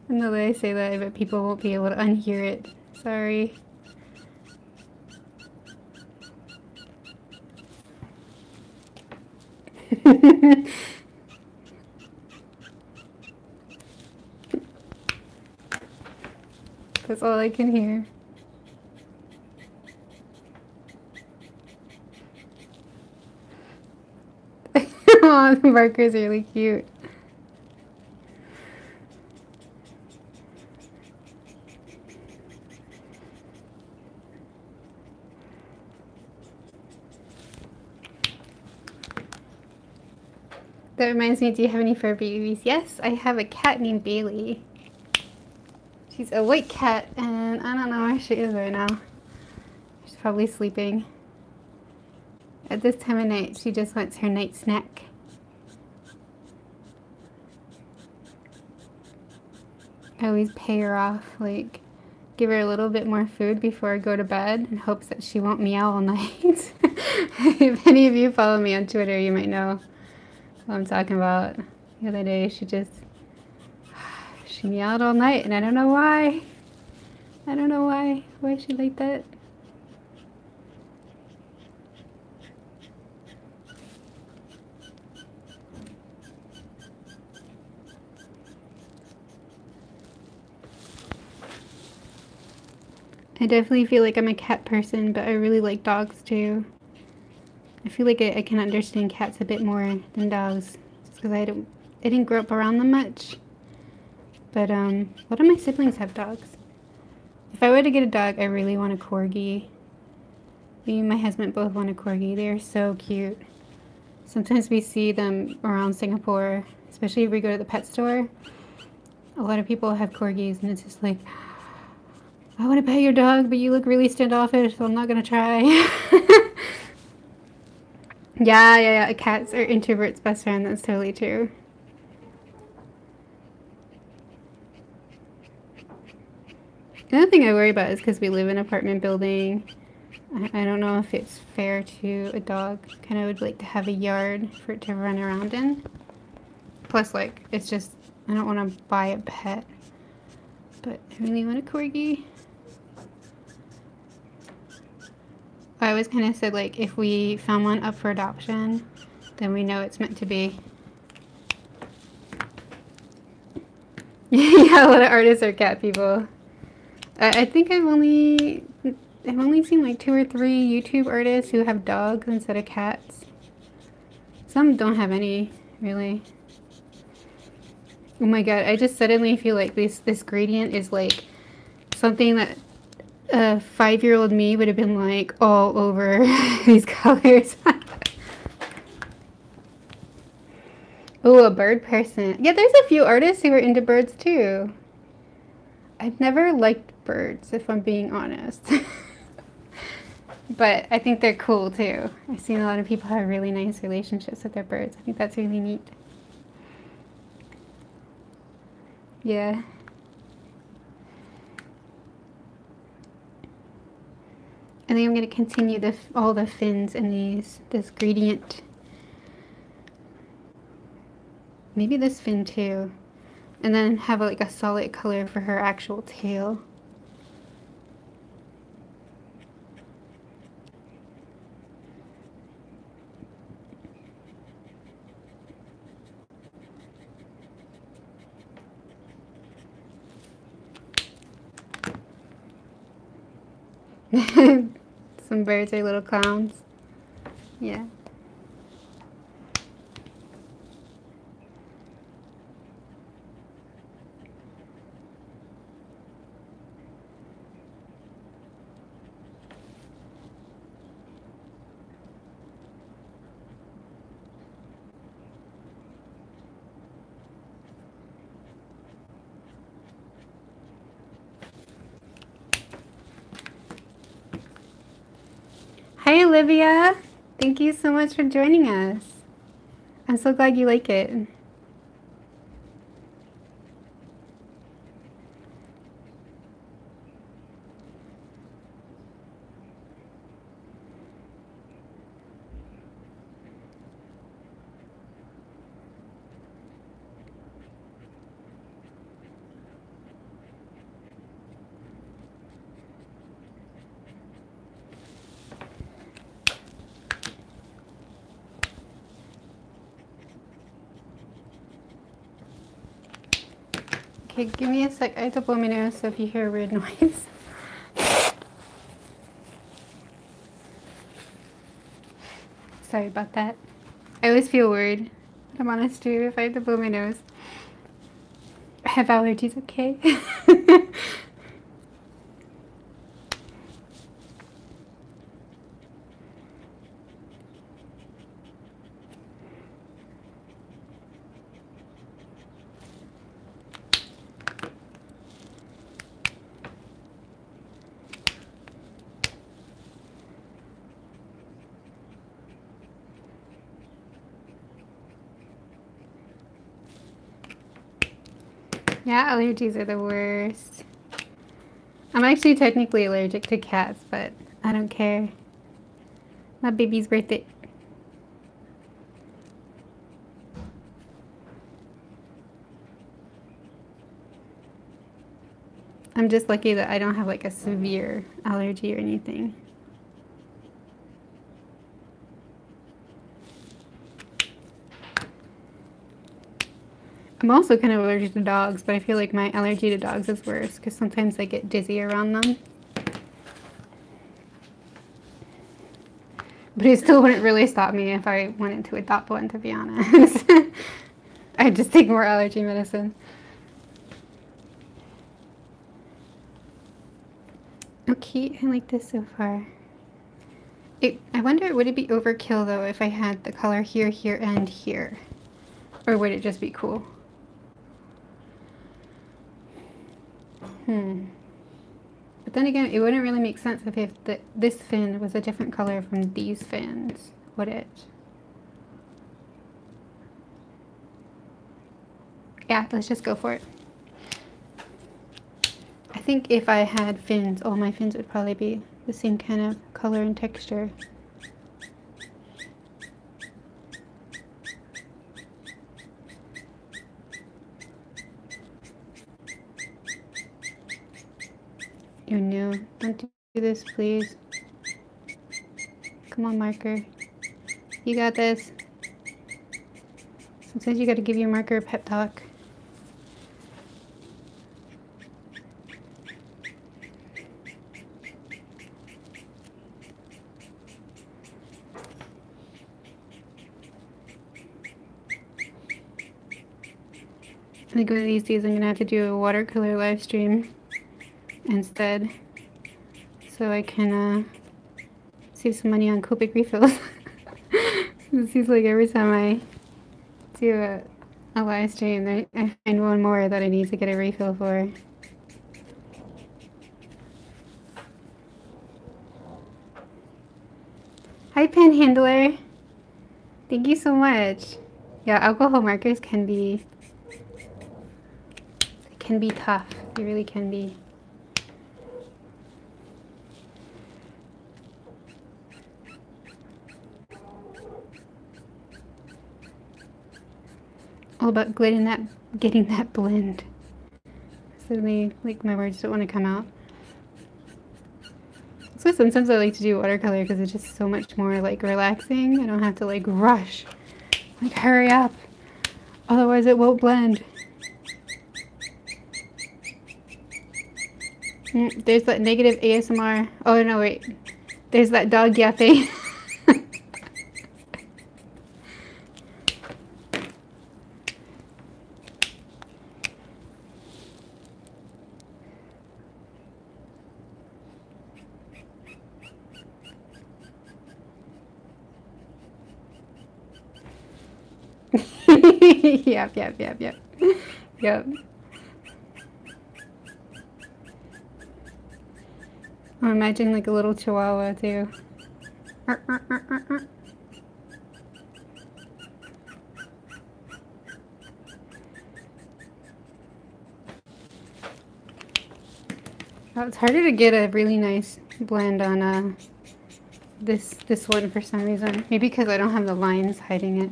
And the way I say that, I bet people won't be able to unhear it. Sorry. That's all I can hear. Oh, the marker's really cute. That reminds me, do you have any fur babies? Yes, I have a cat named Bailey. She's a white cat, and I don't know where she is right now. She's probably sleeping. At this time of night, she just wants her night snack. I always pay her off, like, give her a little bit more food before I go to bed in hopes that she won't meow all night. If any of you follow me on Twitter, you might know what I'm talking about. The other day, she meowed all night, and I don't know why. I don't know why she like that. I definitely feel like I'm a cat person, but I really like dogs too. I feel like I can understand cats a bit more than dogs, just because I didn't grow up around them much. But a lot of my siblings have dogs. If I were to get a dog, I really want a corgi. Me and my husband both want a corgi. They are so cute. Sometimes we see them around Singapore, especially if we go to the pet store. A lot of people have corgis, and it's just like, I want to pet your dog, but you look really standoffish, so I'm not gonna try. Yeah. Cats are introverts' best friend. That's totally true. Another thing I worry about is because we live in an apartment building. I don't know if it's fair to a dog. Kind of would like to have a yard for it to run around in. Plus, like, it's just, I don't want to buy a pet. But I really want a corgi. I always kind of said, like, if we found one up for adoption, then we know it's meant to be. Yeah, a lot of artists are cat people. I think I've only seen like 2 or 3 YouTube artists who have dogs instead of cats. Some don't have any, really. Oh my god, I just suddenly feel like this gradient is like something that a 5-year-old me would have been like all over these colors. Oh, a bird person. Yeah, there's a few artists who are into birds too. I've never liked birds, if I'm being honest. But I think they're cool too. I've seen a lot of people have really nice relationships with their birds. I think that's really neat. Yeah. I think I'm going to continue all the fins in this gradient. Maybe this fin too. And then have like a solid color for her actual tail. Some birds are little clowns. Yeah. Hi, Olivia. Thank you so much for joining us. I'm so glad you like it. Okay, give me a sec. I have to blow my nose, so if you hear a weird noise. Sorry about that. I always feel weird, I'm honest too, if I have to blow my nose. I have allergies, okay? Yeah, allergies are the worst. I'm actually technically allergic to cats, but I don't care. My baby's worth it. I'm just lucky that I don't have like a severe allergy or anything. I'm also kind of allergic to dogs, but I feel like my allergy to dogs is worse because sometimes I get dizzy around them. But it still wouldn't really stop me if I wanted to adopt one, to be honest. I'd just take more allergy medicine. Okay, I like this so far. I wonder, would it be overkill though if I had the color here, here, and here? Or would it just be cool? But then again, it wouldn't really make sense if this fin was a different color from these fins, would it? Yeah, let's just go for it. I think if I had fins, all my fins would probably be the same kind of color and texture. Oh no, don't do this, please. Come on, marker. You got this. Sometimes you gotta give your marker a pep talk. I think one of these days I'm gonna have to do a watercolor live stream instead, so I can save some money on Copic refills. It seems like every time I do a live stream, I find one more that I need to get a refill for. Hi, Panhandler. Thank you so much. Yeah, alcohol markers can be tough. They really can be. All about getting that blend. Suddenly, like, my words don't want to come out. So sometimes I like to do watercolor because it's just so much more like relaxing. I don't have to like rush. Like, hurry up. Otherwise it won't blend. There's that negative ASMR. Oh no, wait. There's that dog yapping. Yep. Yep. I imagine like a little chihuahua too. Oh, it's harder to get a really nice blend on this one for some reason. Maybe because I don't have the lines hiding it.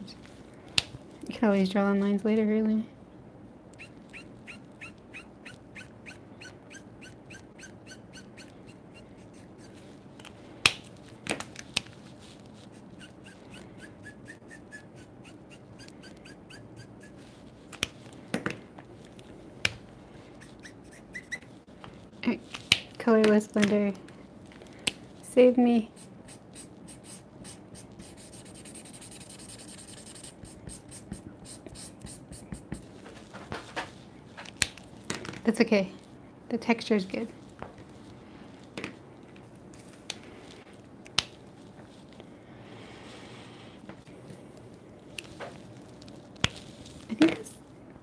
You can always draw on lines later, really. colorless blender. Save me. That's okay. The texture is good.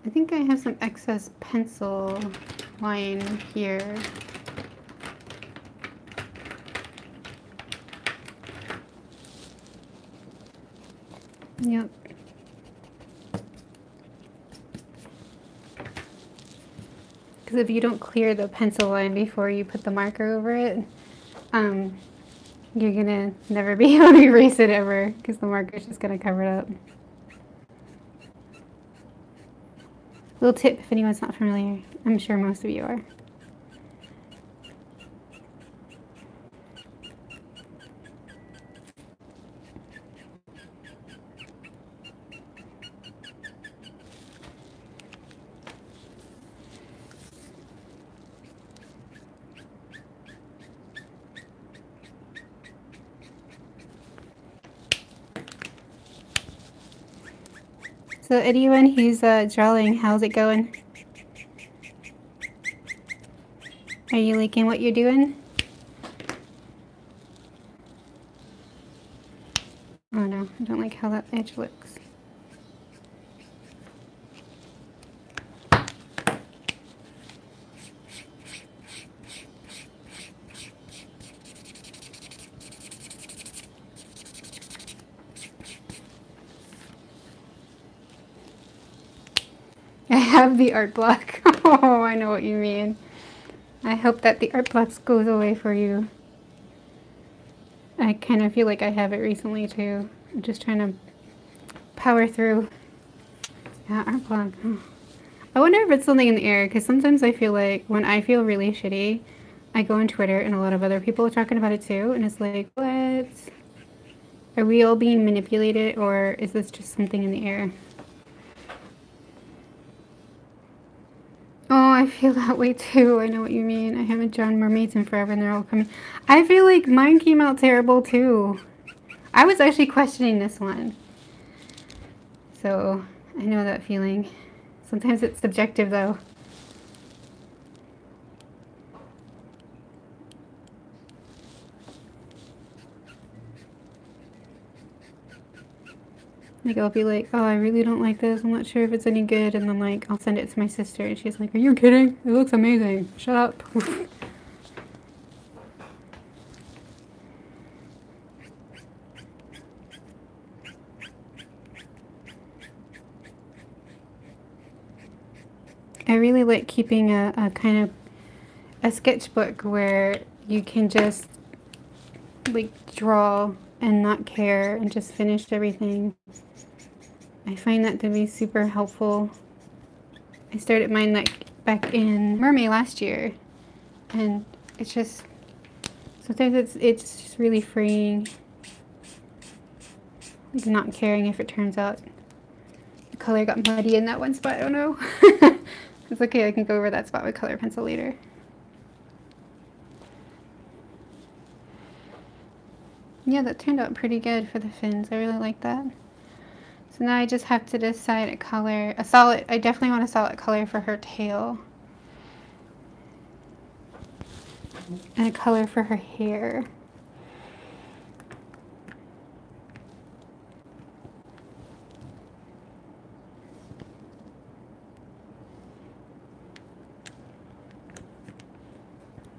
I think I have some excess pencil line here. Yep. Because if you don't clear the pencil line before you put the marker over it, you're gonna never be able to erase it ever because the marker's just gonna cover it up. Little tip if anyone's not familiar. I'm sure most of you are. So anyone who's drawing, how's it going? Are you liking what you're doing? Oh no, I don't like how that edge looks. I have the art block. Oh, I know what you mean. I hope that the art block goes away for you. I kind of feel like I have it recently too. I'm just trying to power through. Yeah, art block. Oh. I wonder if it's something in the air, because sometimes I feel like when I feel really shitty, I go on Twitter and a lot of other people are talking about it too, and it's like, what? Are we all being manipulated, or is this just something in the air? Oh, I feel that way too. I know what you mean. I haven't drawn mermaids in forever and they're all coming. I feel like mine came out terrible too. I was actually questioning this one. So, I know that feeling. Sometimes it's subjective though. Like, I'll be like, oh, I really don't like this. I'm not sure if it's any good. And then, like, I'll send it to my sister. And she's like, are you kidding? It looks amazing. Shut up. I really like keeping a kind of a sketchbook where you can just, like, draw and not care and just finish everything. I find that to be super helpful. I started mine like back in Mermay last year, and it's just sometimes it's just really freeing, like not caring if it turns out the color got muddy in that one spot. I don't know. It's okay, I can go over that spot with color pencil later. Yeah, that turned out pretty good for the fins. I really like that. So now I just have to decide a color, I definitely want a solid color for her tail. And a color for her hair.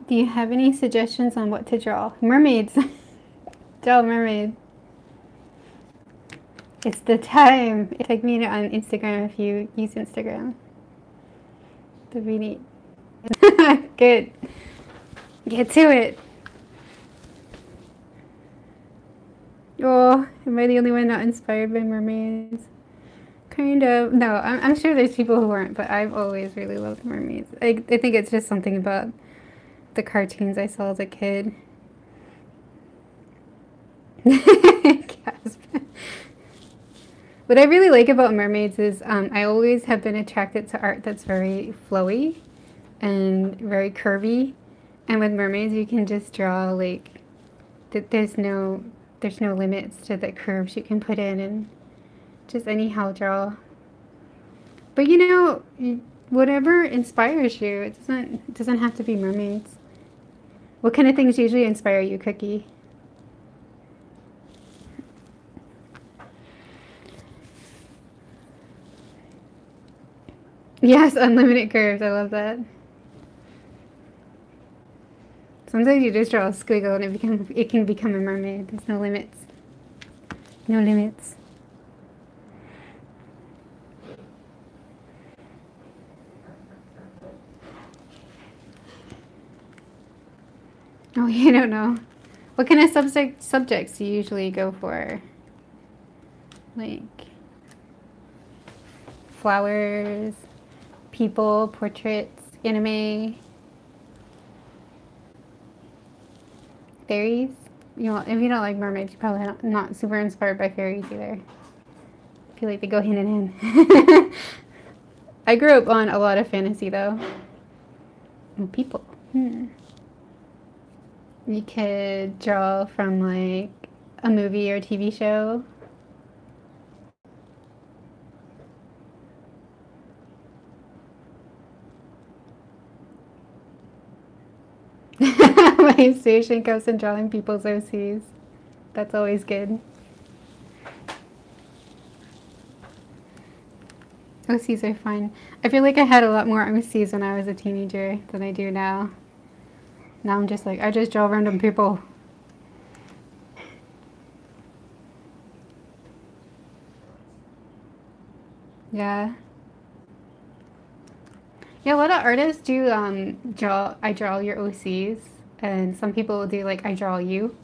Do you have any suggestions on what to draw? Mermaids. Draw mermaid. It's the time. Tag me on Instagram if you use Instagram. The really good. Get to it. Oh, am I the only one not inspired by mermaids? Kind of. No, I'm sure there's people who aren't, but I've always really loved mermaids. I think it's just something about the cartoons I saw as a kid. Gasp. What I really like about mermaids is I always have been attracted to art that's very flowy and very curvy, And with mermaids, you can just draw like there's no limits to the curves you can put in, and just anyhow draw. But you know, whatever inspires you. It doesn't have to be mermaids. What kind of things usually inspire you, Cookie? Yes, unlimited curves. I love that. Sometimes you just draw a squiggle and it can become a mermaid. There's no limits. No limits. Oh, you don't know. What kind of subjects do you usually go for? Like flowers, people, portraits, anime, fairies? You know, if you don't like mermaids, you're probably not super inspired by fairies either. I feel like they go hand in hand. I grew up on a lot of fantasy though. And people. You could draw from like a movie or a TV show. My inspiration comes in drawing people's OCs. That's always good. OCs are fun. I feel like I had a lot more OCs when I was a teenager than I do now. Now I'm just like, I just draw random people. Yeah. Yeah, a lot of artists do I draw your OCs, and some people will do like I draw you.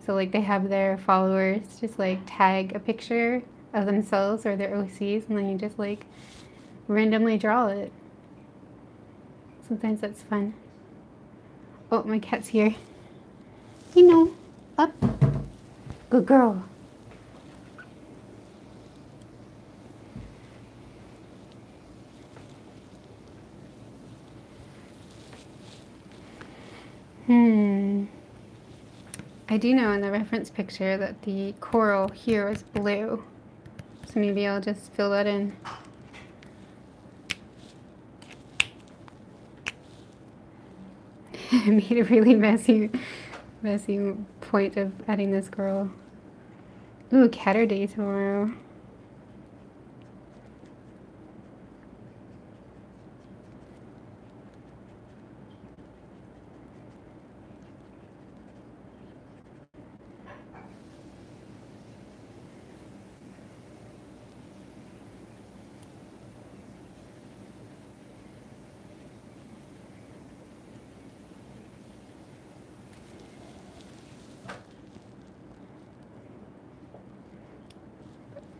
So like they have their followers just like tag a picture of themselves or their OCs, and then you just like randomly draw it. Sometimes that's fun. Oh, my cat's here. You know, up. Good girl. I do know in the reference picture that the coral here is blue. So maybe I'll just fill that in. I made a really messy point of adding this girl. Ooh, Catter Day tomorrow.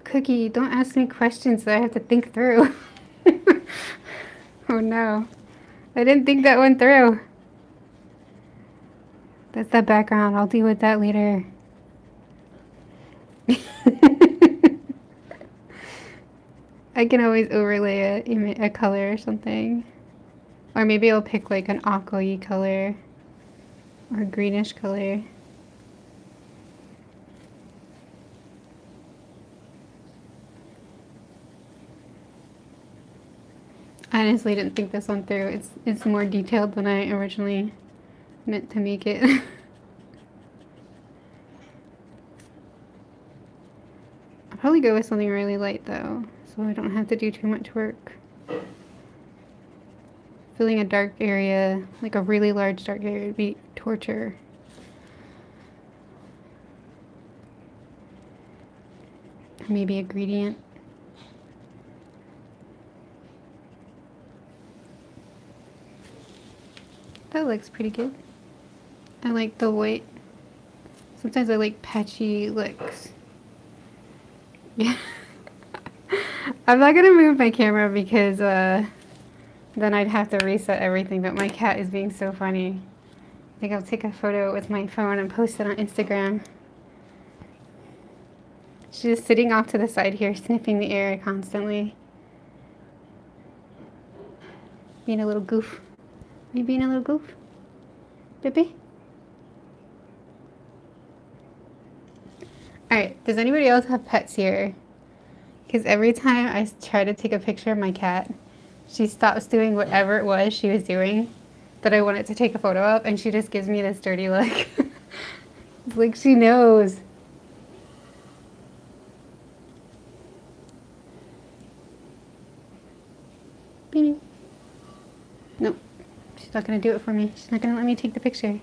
Cookie, don't ask me questions that I have to think through. Oh no. I didn't think that one through. That's the background. I'll deal with that later. I can always overlay a color or something. Or maybe I'll pick like an aqua-y color. Or a greenish color. I honestly didn't think this one through. It's more detailed than I originally meant to make it. I'll probably go with something really light though, so I don't have to do too much work. Filling a dark area, like a really large dark area, would be torture. Maybe a gradient. That looks pretty good. I like the white. Sometimes I like patchy looks. Yeah. I'm not gonna move my camera because then I'd have to reset everything, but my cat is being so funny. I think I'll take a photo with my phone and post it on Instagram. She's just sitting off to the side here, sniffing the air constantly. Being a little goof. Are you being a little goof? Baby? Alright, does anybody else have pets here? Because every time I try to take a picture of my cat, she stops doing whatever it was she was doing that I wanted to take a photo of, and she just gives me this dirty look. It's like she knows. Beanie. Nope. She's not going to do it for me. She's not going to let me take the picture.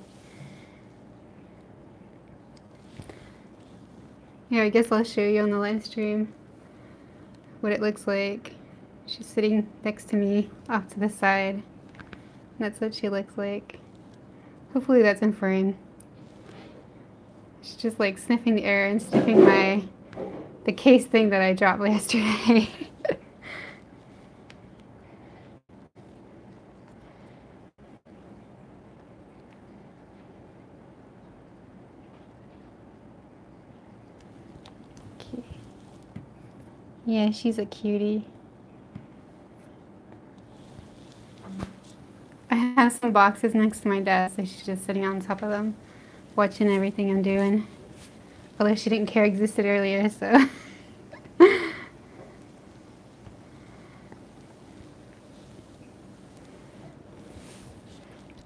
Yeah, I guess I'll show you on the live stream what it looks like. She's sitting next to me off to the side. That's what she looks like. Hopefully that's in frame. She's just like sniffing the air and sniffing the case thing that I dropped yesterday. Okay. Yeah, she's a cutie. I have some boxes next to my desk, so she's just sitting on top of them, watching everything I'm doing. Although she didn't care existed earlier, so.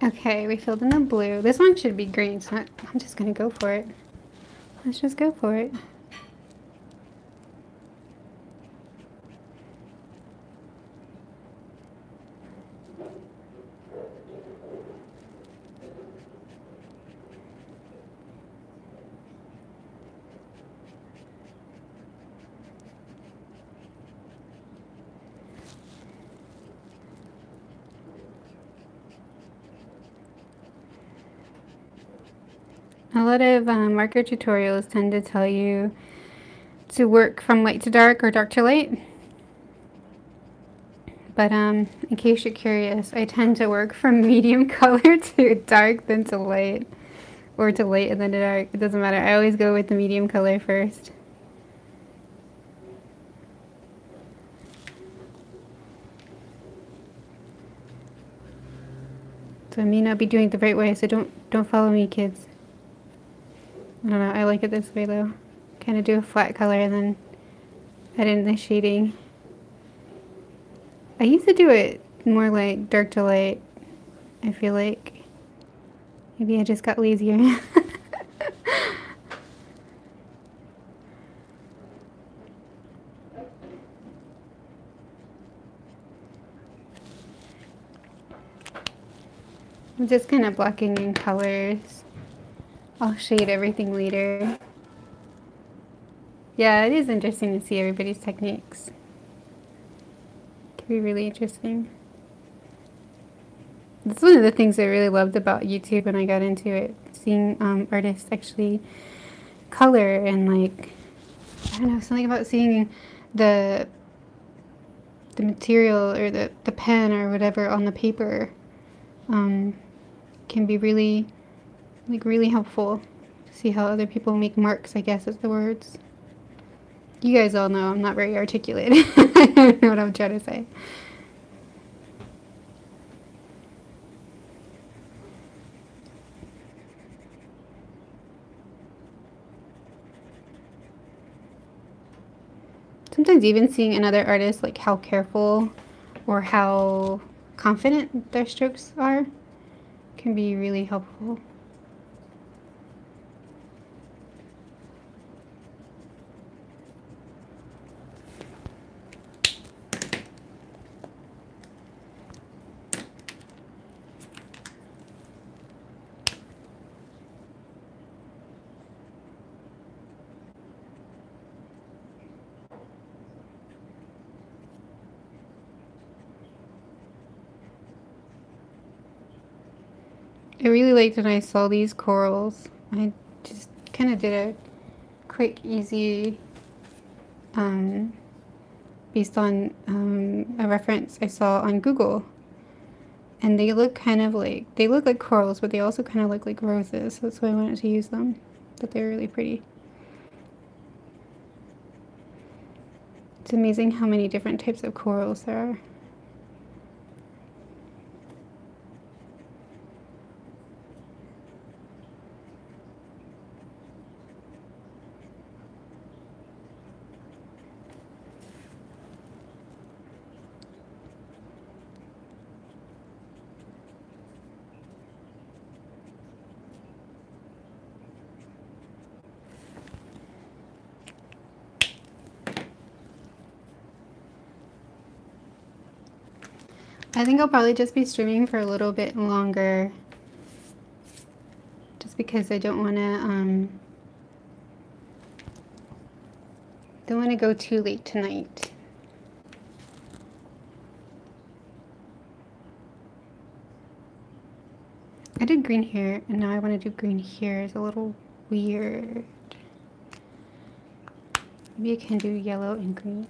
Okay, we filled in the blue. This one should be green, so I'm just gonna go for it. Let's just go for it. A lot of marker tutorials tend to tell you to work from light to dark or dark to light. But in case you're curious, I tend to work from medium color to dark, then to light. Or to light and then to dark. It doesn't matter. I always go with the medium color first. So I may not be doing it the right way, so don't follow me, kids. I don't know, I like it this way though. Kind of do a flat color and then add in the shading. I used to do it more like dark to light, I feel like. Maybe I just got lazier. I'm just kind of blocking in colors. I'll shade everything later. Yeah, it is interesting to see everybody's techniques. It can be really interesting. That's one of the things I really loved about YouTube when I got into it. Seeing artists actually color and like, I don't know, something about seeing the material or the pen or whatever on the paper can be really helpful to see how other people make marks, I guess is the words. You guys all know I'm not very articulate. I don't know what I'm trying to say. Sometimes even seeing another artist, like how careful or how confident their strokes are, can be really helpful. I really liked when I saw these corals. I just kind of did a quick, easy, based on a reference I saw on Google. And they look kind of like, they look like corals, but they also kind of look like roses. So that's why I wanted to use them. But they're really pretty. It's amazing how many different types of corals there are. I think I'll probably just be streaming for a little bit longer. Just because I don't want to go too late tonight. I did green here, and now I want to do green here. It's a little weird. Maybe I can do yellow and green.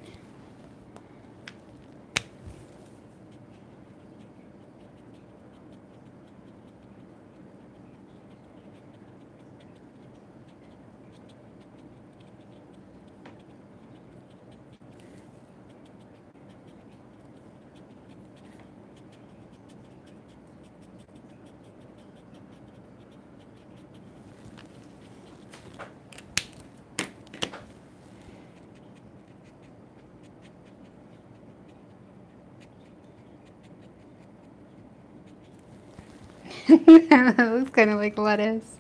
That looks kind of like lettuce.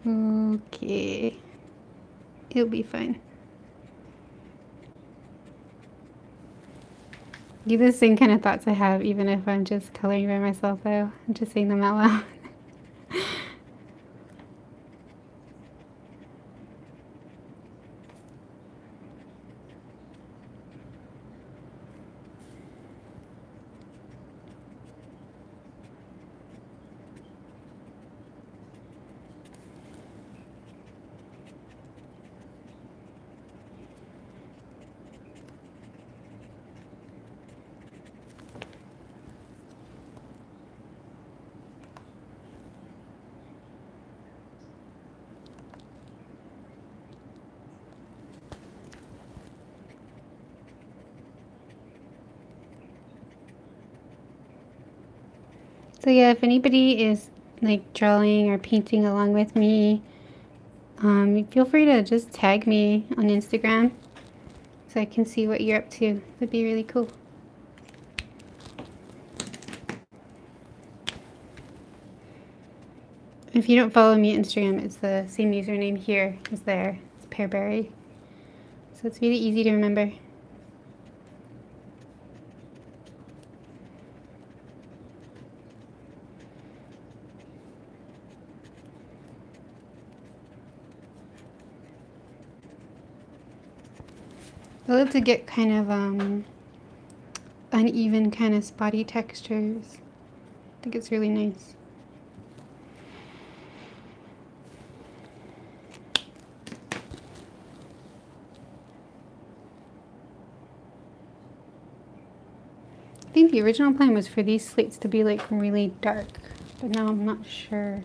Okay. It'll be fine. These are the same kind of thoughts I have even if I'm just coloring by myself though. I'm just saying them out loud. So yeah, if anybody is like drawing or painting along with me, feel free to just tag me on Instagram so I can see what you're up to. That'd be really cool. If you don't follow me on Instagram, it's the same username here as there. It's Pearberrie. So it's really easy to remember. I love to get kind of uneven kind of spotty textures. I think it's really nice. I think the original plan was for these slates to be like really dark, but now I'm not sure.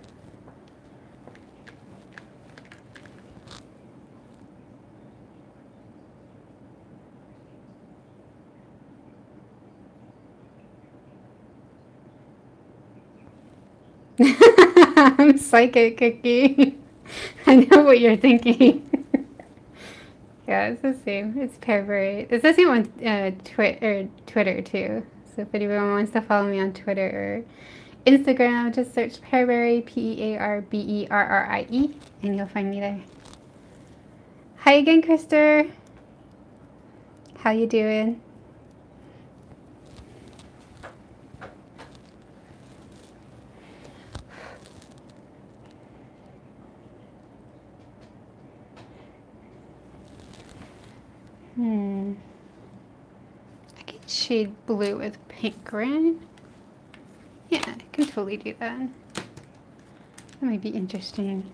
I'm psychic, Cookie. I know what you're thinking. Yeah, it's the same. It's Pearberrie. It's the same on Twitter too. So if anyone wants to follow me on Twitter or Instagram, just search Pearberrie, Pearberrie, and you'll find me there. Hi again, Krister. How you doing? I can shade blue with pink, right? Yeah, I can totally do that. That might be interesting.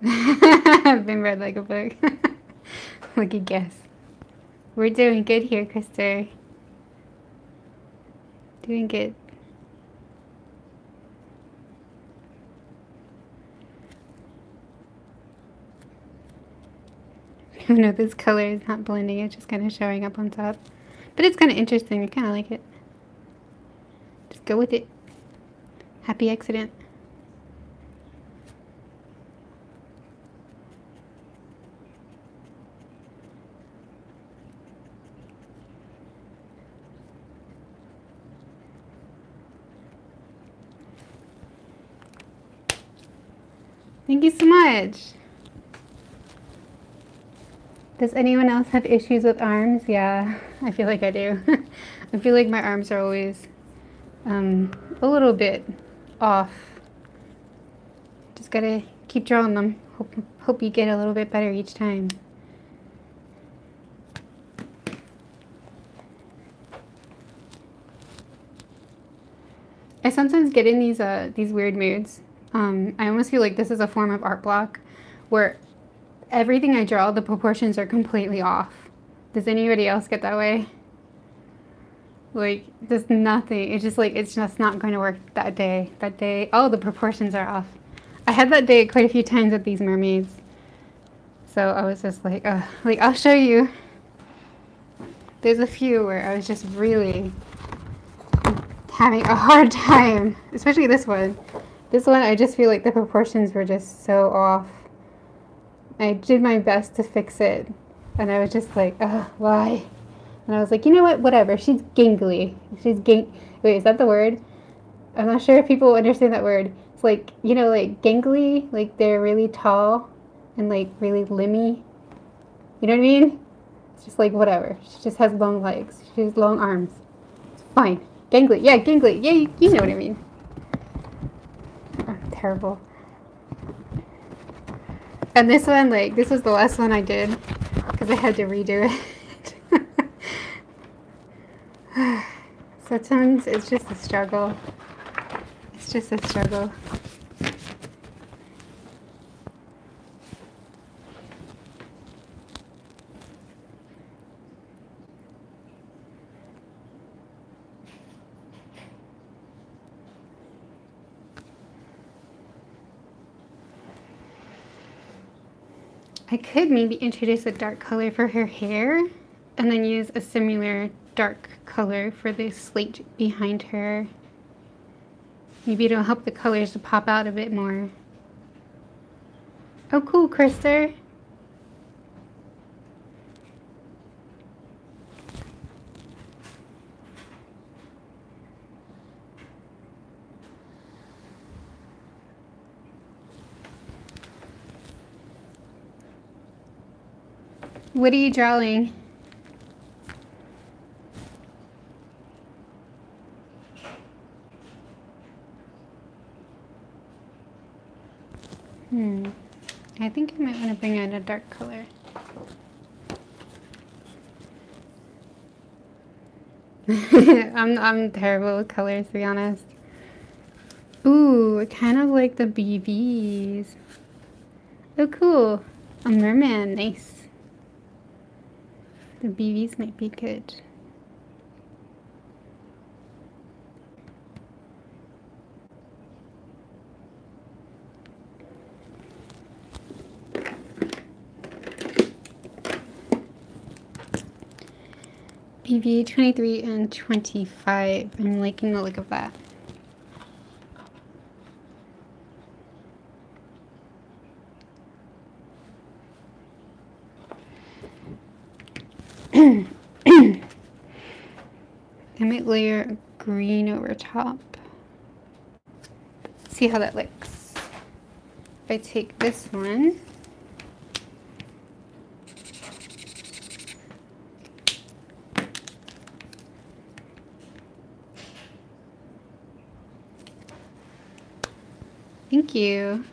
I've been read like a book. Lucky guess. We're doing good here, Krister. Doing good. Oh no, this color is not blending, it's just kind of showing up on top. But it's kind of interesting, I kind of like it. Just go with it. Happy accident. Thank you so much. Does anyone else have issues with arms? Yeah, I feel like I do. I feel like my arms are always a little bit off. Just gotta keep drawing them. Hope you get a little bit better each time. I sometimes get in these weird moods. I almost feel like this is a form of art block where everything I draw, the proportions are completely off. Does anybody else get that way? Like, there's nothing. It's just like, it's just not going to work that day. That day, oh, the proportions are off. I had that day quite a few times with these mermaids. So I was just like, I'll show you. There's a few where I was just really having a hard time, especially this one. This one, I just feel like the proportions were just so off. I did my best to fix it, and I was just like, why? And I was like, you know what, whatever, she's gangly. Wait, is that the word? I'm not sure if people understand that word. It's like, you know, like gangly, like they're really tall and like really limby. You know what I mean? It's just like, whatever. She just has long legs. She has long arms. It's fine. Gangly. Yeah, gangly. Yeah, you know what I mean. Oh, terrible. And this one, like, this was the last one I did because I had to redo it. Sometimes it's just a struggle. It's just a struggle. I could maybe introduce a dark color for her hair and then use a similar dark color for the slate behind her. Maybe it'll help the colors to pop out a bit more. Oh, cool, Krister. What are you drawing? I think I might want to bring in a dark color. I'm terrible with colors, to be honest. Ooh, I kind of like the BBs. Oh, cool. A merman, nice. The BBs might be good. BB 23 and 25. I'm liking the look of that. I might layer green over top. See how that looks. If I take this one, thank you.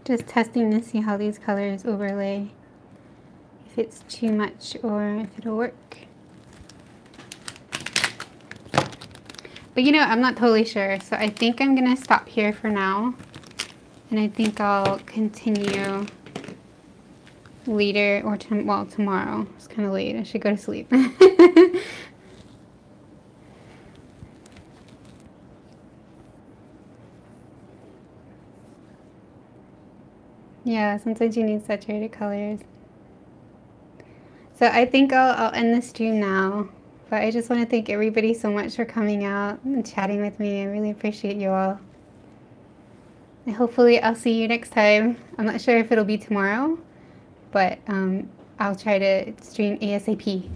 Just testing to see how these colors overlay, if it's too much or if it'll work. But you know, I'm not totally sure, so I think I'm gonna stop here for now, and I think I'll continue later or well, tomorrow. It's kind of late. I should go to sleep. Yeah, sometimes you need saturated colors. So I think I'll end the stream now. But I just want to thank everybody so much for coming out and chatting with me. I really appreciate you all. And hopefully I'll see you next time. I'm not sure if it'll be tomorrow, but I'll try to stream ASAP.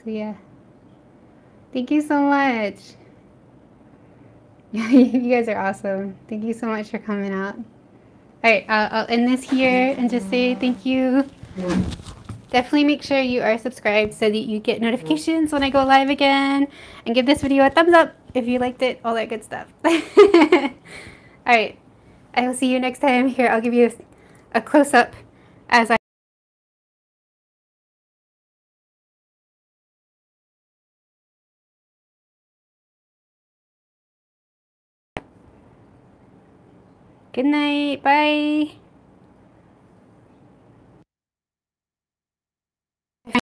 So yeah. Thank you so much. You guys are awesome. Thank you so much for coming out. All right, I'll end this here and just say thank you. Definitely make sure you are subscribed so that you get notifications when I go live again. And give this video a thumbs up if you liked it, all that good stuff. Alright, I will see you next time. Here, I'll give you a close-up as I... Good night, bye!